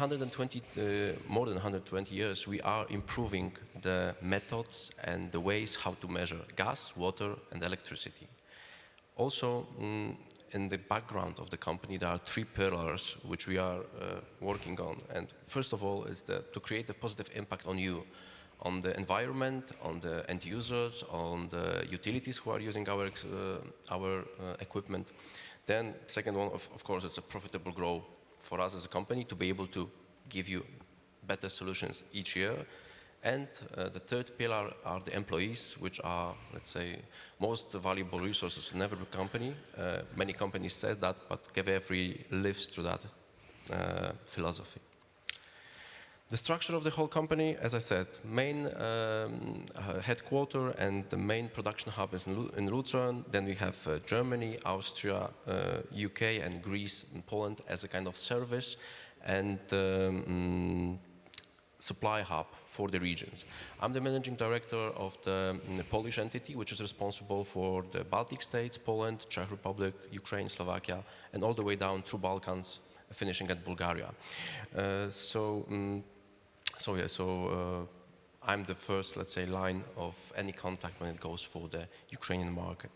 more than 120 years, we are improving the methods and the ways how to measure gas, water, and electricity. Also, in the background of the company, there are three pillars which we are working on. And first of all is to create a positive impact on you, on the environment, on the end users, on the utilities who are using our equipment. Then, second one, of course, it's a profitable growth for us as a company to be able to give you better solutions each year. And the third pillar are the employees, which are, let's say, most valuable resources in every company. Many companies say that, but GWF really lives through that philosophy. The structure of the whole company, as I said, main headquarters and the main production hub is in Lucerne. Then we have Germany, Austria, UK, and Greece and Poland as a kind of service and supply hub for the regions. I'm the managing director of the Polish entity, which is responsible for the Baltic states, Poland, Czech Republic, Ukraine, Slovakia, and all the way down through Balkans finishing at Bulgaria. I'm the first, let's say, line of any contact when it goes for the Ukrainian market.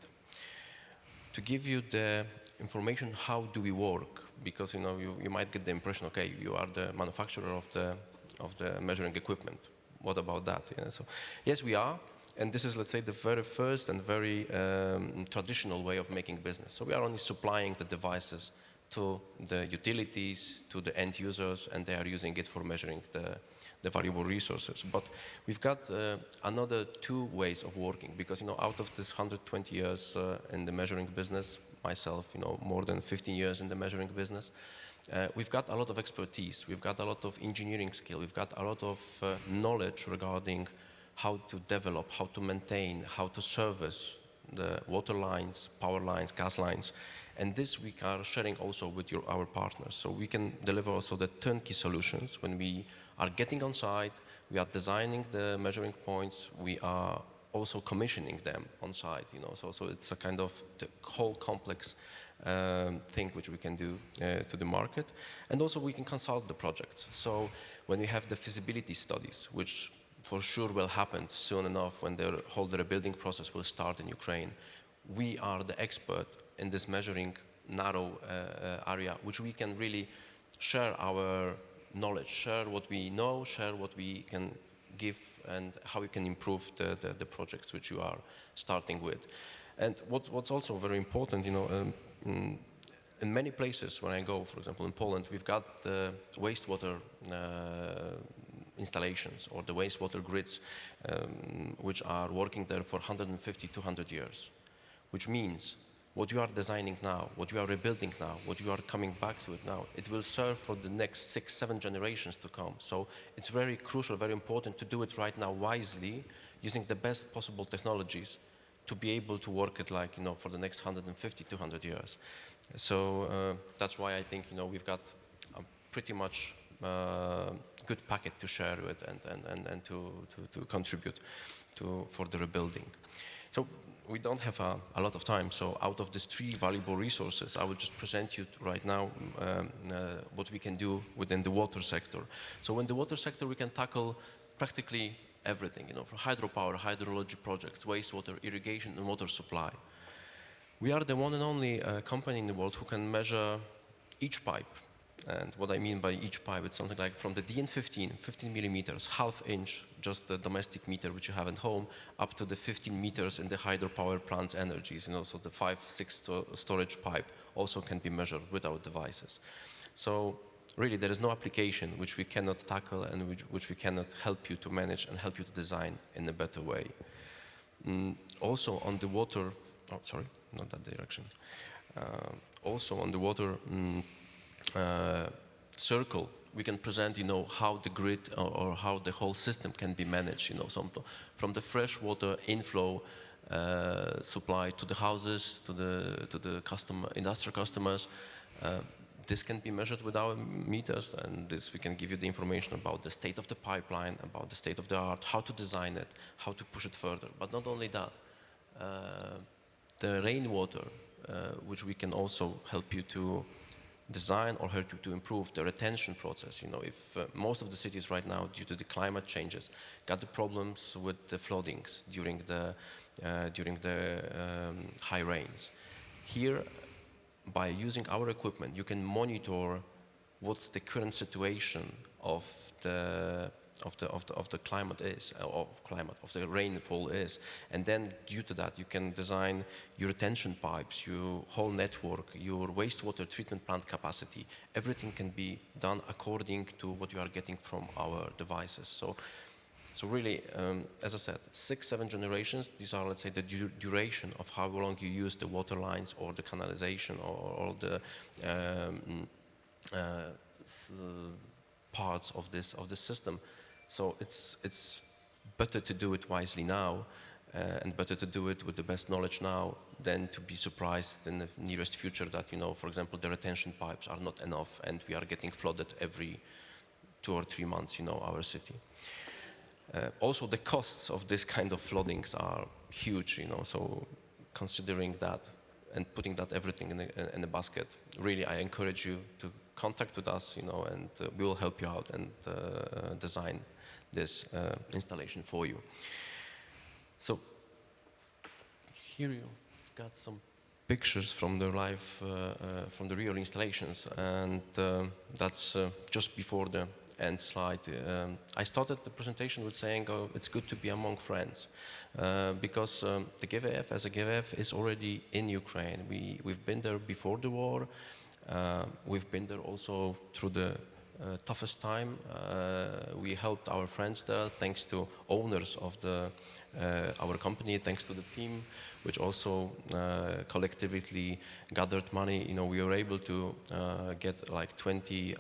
To give you the information, how do we work? Because you might get the impression, okay, you are the manufacturer of the measuring equipment. What about that? So yes, we are, and this is, let's say, the very first and very traditional way of making business. So we are only supplying the devices to the utilities, to the end users, and they are using it for measuring the valuable resources. But we've got another two ways of working, because out of this 120 years in the measuring business, myself, more than 15 years in the measuring business, we've got a lot of expertise, we've got a lot of engineering skill, we've got a lot of knowledge regarding how to develop, how to maintain, how to service the water lines, power lines, gas lines. And this we are sharing also with our partners. So we can deliver also the turnkey solutions. When we are getting on site, we are designing the measuring points, we are also commissioning them on site, So it's a kind of the whole complex thing which we can do to the market. And also we can consult the projects. So when we have the feasibility studies, which for sure will happen soon enough when the whole rebuilding process will start in Ukraine, we are the expert in this measuring narrow area, which we can really share our knowledge, share what we know, share what we can give, and how we can improve the projects which you are starting with. And what's also very important, in many places when I go, for example, in Poland, we've got the wastewater installations or the wastewater grids, which are working there for 150, 200 years, which means what you are designing now, what you are rebuilding now, what you are coming back to it now, it will serve for the next 6, 7 generations to come. So it's very crucial, very important to do it right now wisely, using the best possible technologies to be able to work it for the next 150, 200 years. So that's why I think, we've got a pretty much good packet to share with and to contribute for the rebuilding. So we don't have a lot of time, so out of these 3 valuable resources, I will just present you right now what we can do within the water sector. So in the water sector, we can tackle practically everything, for hydropower, hydrology projects, wastewater, irrigation, and water supply. We are the one and only company in the world who can measure each pipe. And what I mean by each pipe, it's something like from the DN15, 15 millimeters, half inch, just the domestic meter which you have at home, up to the 15 meters in the hydropower plant energies, so the 5, 6 storage pipe also can be measured with our devices. So really there is no application which we cannot tackle and which we cannot help you to manage and help you to design in a better way. Also on the water, not that direction. Also on the water circle, we can present, how the grid or how the whole system can be managed, from the fresh water inflow supply to the houses, to the industrial customers. This can be measured with our meters, and this we can give you the information about the state of the pipeline, about the state of the art, how to design it, how to push it further. But not only that, the rainwater, which we can also help you to design or help you to improve the retention process. If most of the cities right now, due to the climate changes, got the problems with the floodings during the high rains. Here, by using our equipment, you can monitor what's the current situation of the climate is, of the rainfall is, and then due to that you can design your retention pipes, your whole network, your wastewater treatment plant capacity. Everything can be done according to what you are getting from our devices. So really, as I said, 6, 7 generations, these are, let's say, the duration of how long you use the water lines or the canalization or the parts of this system. So it's better to do it wisely now and better to do it with the best knowledge now than to be surprised in the nearest future that, for example, the retention pipes are not enough and we are getting flooded every 2 or 3 months, our city. Also, the costs of this kind of floodings are huge, so considering that and putting that everything in a basket, really I encourage you to contact with us, and we will help you out and design this installation for you. So here you've got some pictures from the live, from the real installations, and that's just before the end slide. I started the presentation with saying, it's good to be among friends, because the GWF as a GWF is already in Ukraine. We've been there before the war. We've been there also through the toughest time. We helped our friends there, thanks to owners of our company, thanks to the team, which also collectively gathered money. We were able to get like 20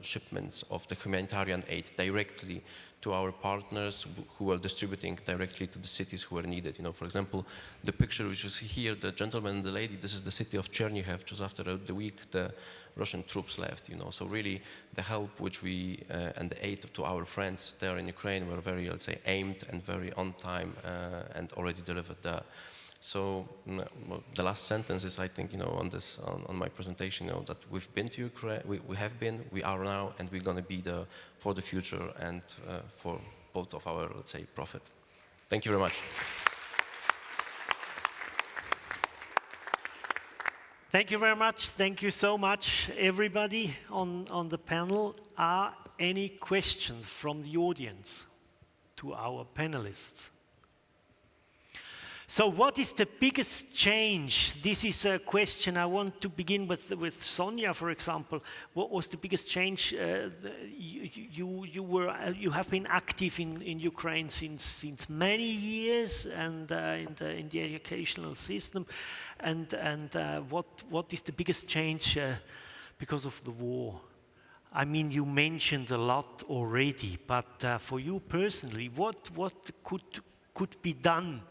shipments of the humanitarian aid directly to our partners who were distributing directly to the cities who were needed. For example, the picture which you see here, the gentleman and the lady, this is the city of Chernihiv. Just after the week, the Russian troops left. So really, the help which we and the aid to our friends there in Ukraine were very, let's say, aimed and very on time and already delivered there. So the last sentence is, I think, on my presentation, that we've been to Ukraine, we have been, we are now, and we're going to be there for the future and for both of our, let's say, profit. Thank you very much. Thank you very much. Thank you so much, everybody on the panel. Are any questions from the audience to our panelists? So what is the biggest change? This is a question I want to begin with Sonia, for example. What was the biggest change? You have been active in Ukraine since many years and in the educational system. And what is the biggest change because of the war? I mean, you mentioned a lot already, but for you personally, what could be done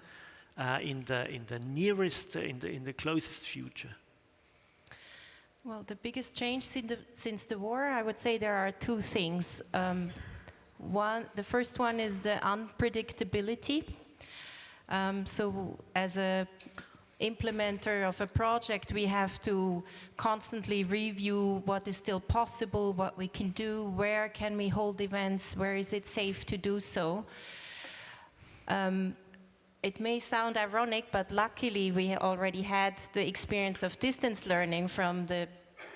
in the nearest, in the closest future? Well, the biggest change since the war, I would say there are two things. The first one is the unpredictability. So as a implementer of a project, we have to constantly review what is still possible, what we can do, where can we hold events, where is it safe to do so. It may sound ironic, but luckily we already had the experience of distance learning from the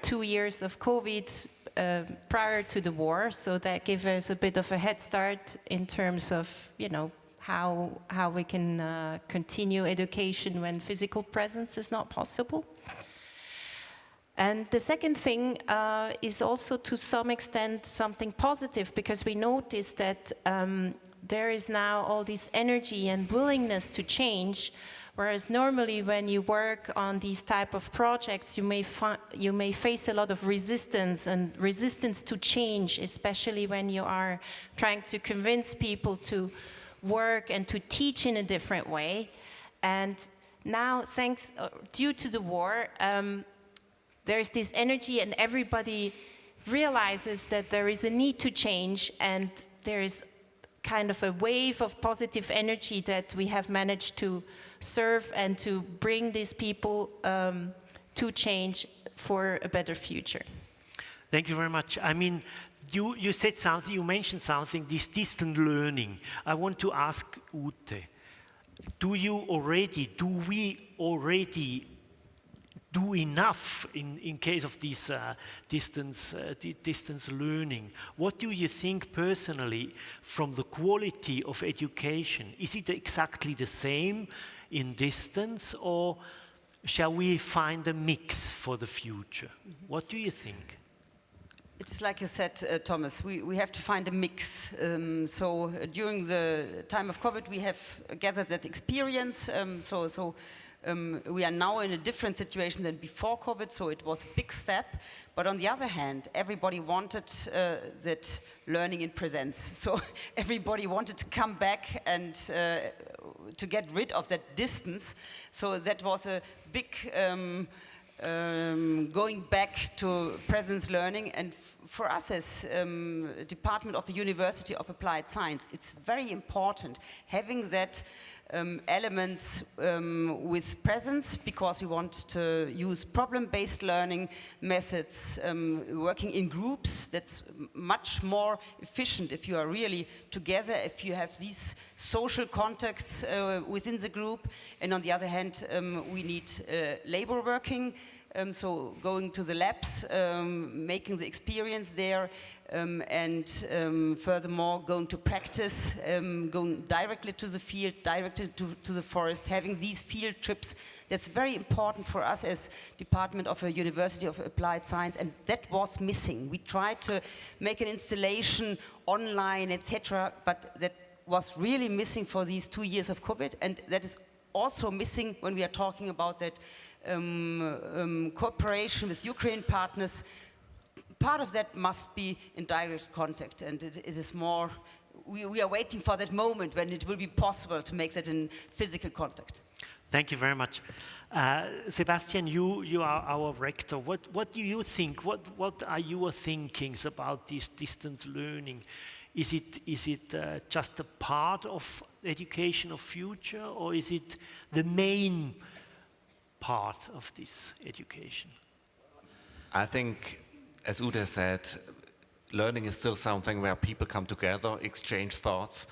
2 years of COVID prior to the war, so that gave us a bit of a head start in terms of, how we can continue education when physical presence is not possible. And the second thing is also to some extent something positive, because we noticed that there is now all this energy and willingness to change, whereas normally when you work on these type of projects, you may face a lot of resistance to change, especially when you are trying to convince people to work and to teach in a different way. And now, due to the war, there is this energy, and everybody realizes that there is a need to change, and there is kind of a wave of positive energy that we have managed to serve and to bring these people to change for a better future. Thank you very much. I mean, you said something, you mentioned something, this distant learning. I want to ask Ute, do we already do enough in case of this distance learning? What do you think personally from the quality of education? Is it exactly the same in distance, or shall we find a mix for the future? What do you think? It's like you said, Thomas, we have to find a mix. So during the time of COVID, we have gathered that experience. We are now in a different situation than before COVID, so it was a big step. But on the other hand, everybody wanted that learning in presence. So everybody wanted to come back and to get rid of that distance. So that was a big going back to presence learning. And for us as Department of the University of Applied Science, it's very important having that elements with presence, because we want to use problem-based learning methods, working in groups. That's much more efficient if you are really together, if you have these social contacts within the group. And on the other hand, we need labor working. So going to the labs, making the experience there, and furthermore going to practice, going directly to the field, directly to the forest, having these field trips. That's very important for us as Department of a University of Applied Science, and that was missing. We tried to make an installation online, etc., but that was really missing for these 2 years of COVID, and that is also missing when we are talking about that cooperation with Ukraine partners. Part of that must be in direct contact, and it is more, we are waiting for that moment when it will be possible to make that in physical contact. Thank you very much. Sebastian, you are our rector. What do you think? What are your thinkings about this distance learning? Is it just a part of education of future, or is it the main part of this education? I think, as Uda said, learning is still something where people come together, exchange thoughts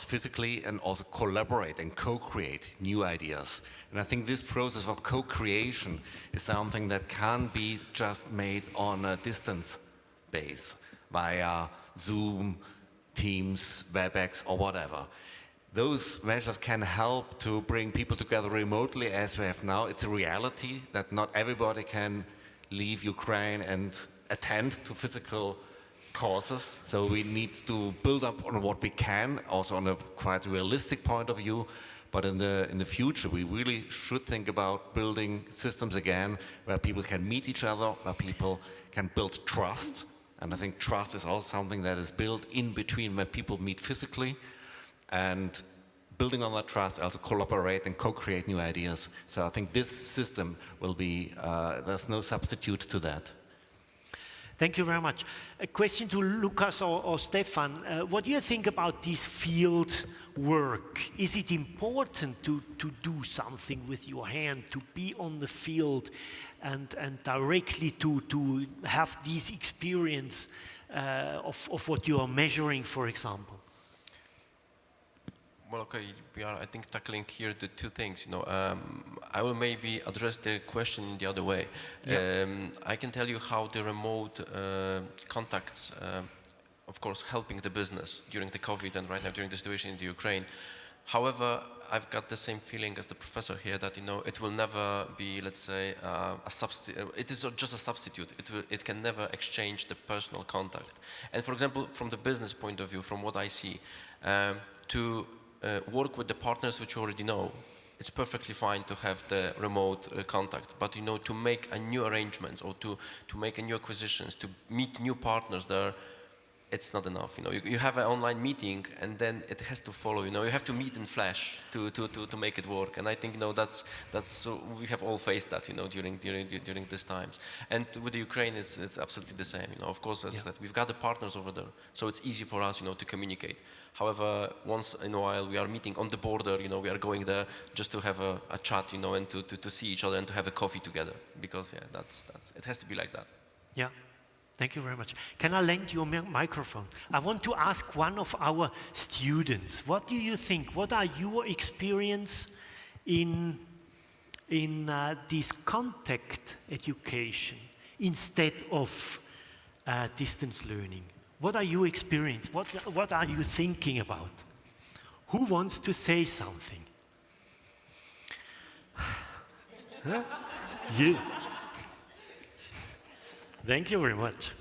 physically, and also collaborate and co-create new ideas. And I think this process of co-creation is something that can't be just made on a distance base via Zoom, Teams, WebEx, or whatever. Those measures can help to bring people together remotely, as we have now. It's a reality that not everybody can leave Ukraine and attend to physical courses. So we need to build up on what we can, also on a quite realistic point of view. But in the future, we really should think about building systems again where people can meet each other, where people can build trust. And I think trust is also something that is built in between when people meet physically, and building on that trust, also collaborate and co-create new ideas. So I think this system will be, there's no substitute to that. Thank you very much. A question to Lukas or Stefan. What do you think about this field work? Is it important to do something with your hand, to be on the field and directly to have this experience of what you are measuring, for example? Well, okay, we are, I think, tackling here the two things. I will maybe address the question the other way. Yeah. I can tell you how the remote contacts, of course, helping the business during the COVID and right now during the situation in the Ukraine. However, I've got the same feeling as the professor here that it will never be, let's say, a substitute. It is just a substitute. It can never exchange the personal contact. And for example, from the business point of view, from what I see, to work with the partners which you already know, it's perfectly fine to have the remote contact. But to make a new arrangements or to make a new acquisitions, to meet new partners there, it's not enough. You have an online meeting and then it has to follow. You have to meet in flesh to make it work. And I think that's so we have all faced that during these times. And with the Ukraine, it's absolutely the same. Of course, as I said, we've got the partners over there, so it's easy for us to communicate. However, once in a while we are meeting on the border. We are going there just to have a chat. And to see each other and to have a coffee together. Because that's it has to be like that. Yeah. Thank you very much. Can I lend you a microphone? I want to ask one of our students, what do you think? What are your experience in this contact education instead of distance learning? What are your experience? What are you thinking about? Who wants to say something? Huh? You. Thank you very much.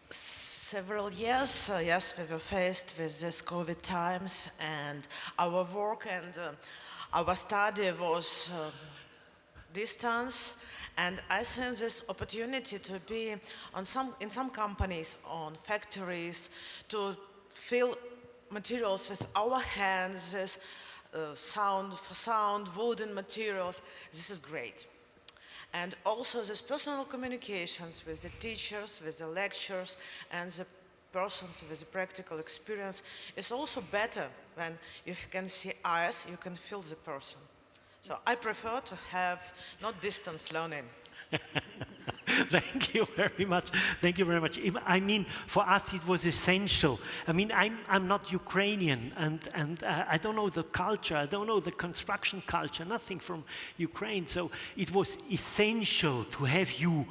Several years, yes, we were faced with this COVID times, and our work and our study was distance. And I think this opportunity to be in some companies, on factories, to fill materials with our hands, sound, wooden materials, this is great. And also this personal communications with the teachers, with the lecturers, and the persons with the practical experience is also better when you can see eyes, you can feel the person. So I prefer to have not distance learning. Thank you very much. Thank you very much. I mean, for us it was essential. I mean, I'm not Ukrainian, and I don't know the culture. I don't know the construction culture. Nothing from Ukraine. So it was essential to have you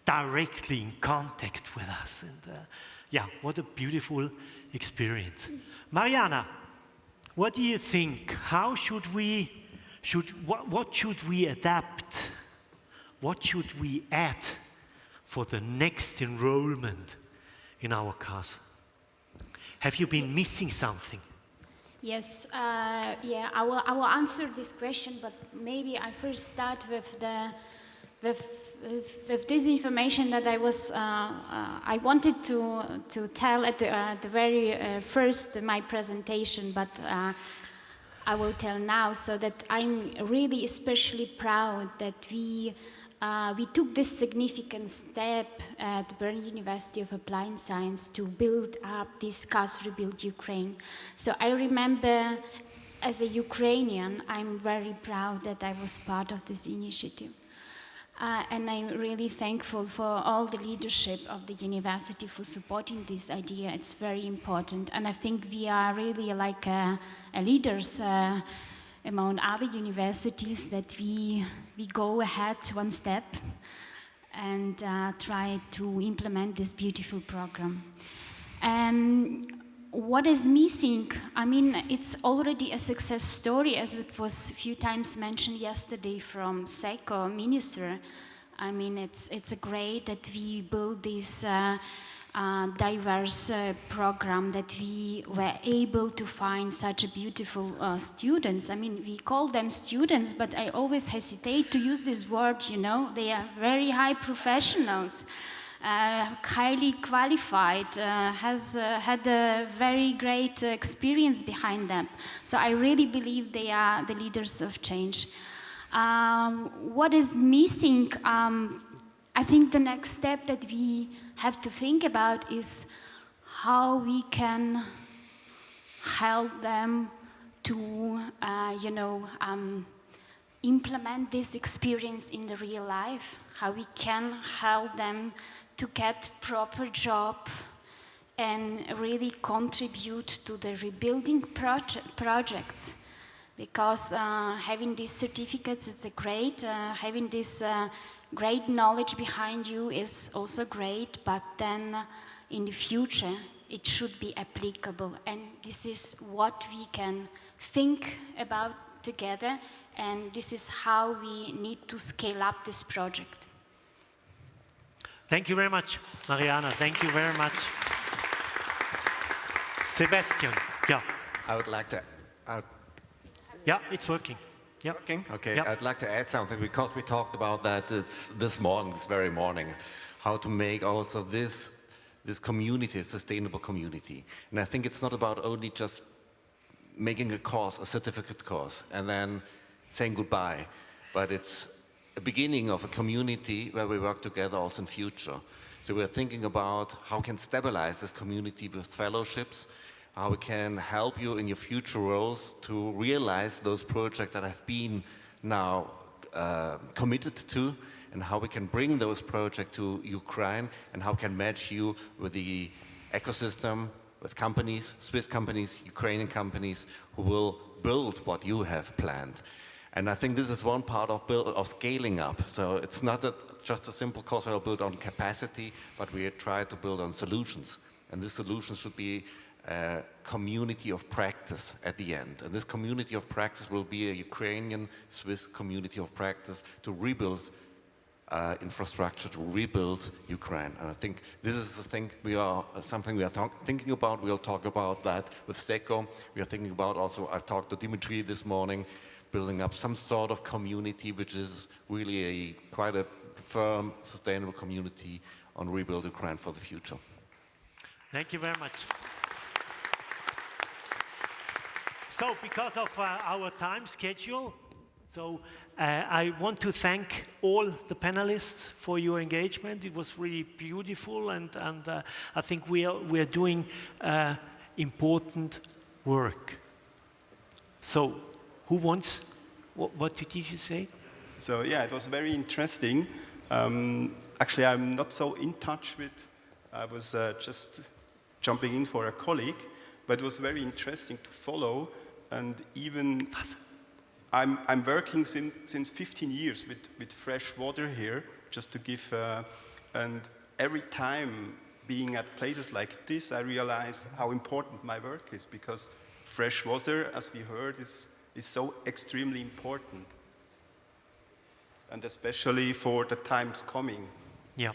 directly in contact with us. And yeah, what a beautiful experience. Mariana, what do you think? How should we? What should we adapt? What should we add for the next enrollment in our course? Have you been missing something? Yes, yeah, I will answer this question, but maybe I first start with this information that I wanted to tell at the very first my presentation, but I will tell now, so that I'm really especially proud that we took this significant step at the Bern University of Applied Science to build up this CAS Rebuild Ukraine. So I remember, as a Ukrainian, I'm very proud that I was part of this initiative. And I'm really thankful for all the leadership of the university for supporting this idea. It's very important. And I think we are really like leaders among other universities, that we go ahead one step and try to implement this beautiful program. What is missing? I mean, it's already a success story, as it was a few times mentioned yesterday from SECO minister. I mean, it's great that we build this diverse program, that we were able to find such a beautiful students. I mean, we call them students, but I always hesitate to use this word, you know. They are very high professionals, highly qualified, has had a very great experience behind them. So I really believe they are the leaders of change. What is missing? I think the next step that we have to think about is how we can help them to, implement this experience in the real life, how we can help them to get proper job and really contribute to the rebuilding projects. Because having these certificates is great, having this great knowledge behind you is also great, but then in the future it should be applicable. And this is what we can think about together, and this is how we need to scale up this project. Thank you very much, Mariana. Thank you very much. Sebastian, yeah. I would like to... Yeah, it's working. Yeah. Working? Okay, Yeah. I'd like to add something, because we talked about that this very morning, how to make also this community a sustainable community. And I think it's not about only just making a course, a certificate course, and then saying goodbye, but it's a beginning of a community where we work together also in future. So we're thinking about how we can stabilize this community with fellowships, how we can help you in your future roles to realize those projects that have been now committed to, and how we can bring those projects to Ukraine, and how we can match you with the ecosystem, with companies, Swiss companies, Ukrainian companies, who will build what you have planned. And I think this is one part of scaling up. So it's not just a simple course we'll build on capacity, but we try to build on solutions. And this solution should be a community of practice at the end. And this community of practice will be a Ukrainian-Swiss community of practice to rebuild infrastructure, to rebuild Ukraine. And I think this is something we are thinking about. We'll talk about that with SECO. We are thinking about also, I talked to Dimitri this morning, building up some sort of community which is really quite a firm, sustainable community on rebuild Ukraine for the future. Thank you very much. So, because of our time schedule, So I want to thank all the panelists for your engagement. It was really beautiful, and I think we are doing important work. So, who wants? What did you say? So yeah, it was very interesting. Actually, I'm not so in touch with. I was just jumping in for a colleague, but it was very interesting to follow. And even I'm working since 15 years with fresh water here, just to give. And every time being at places like this, I realize how important my work is, because fresh water, as we heard, is so extremely important. And especially for the times coming. Yeah.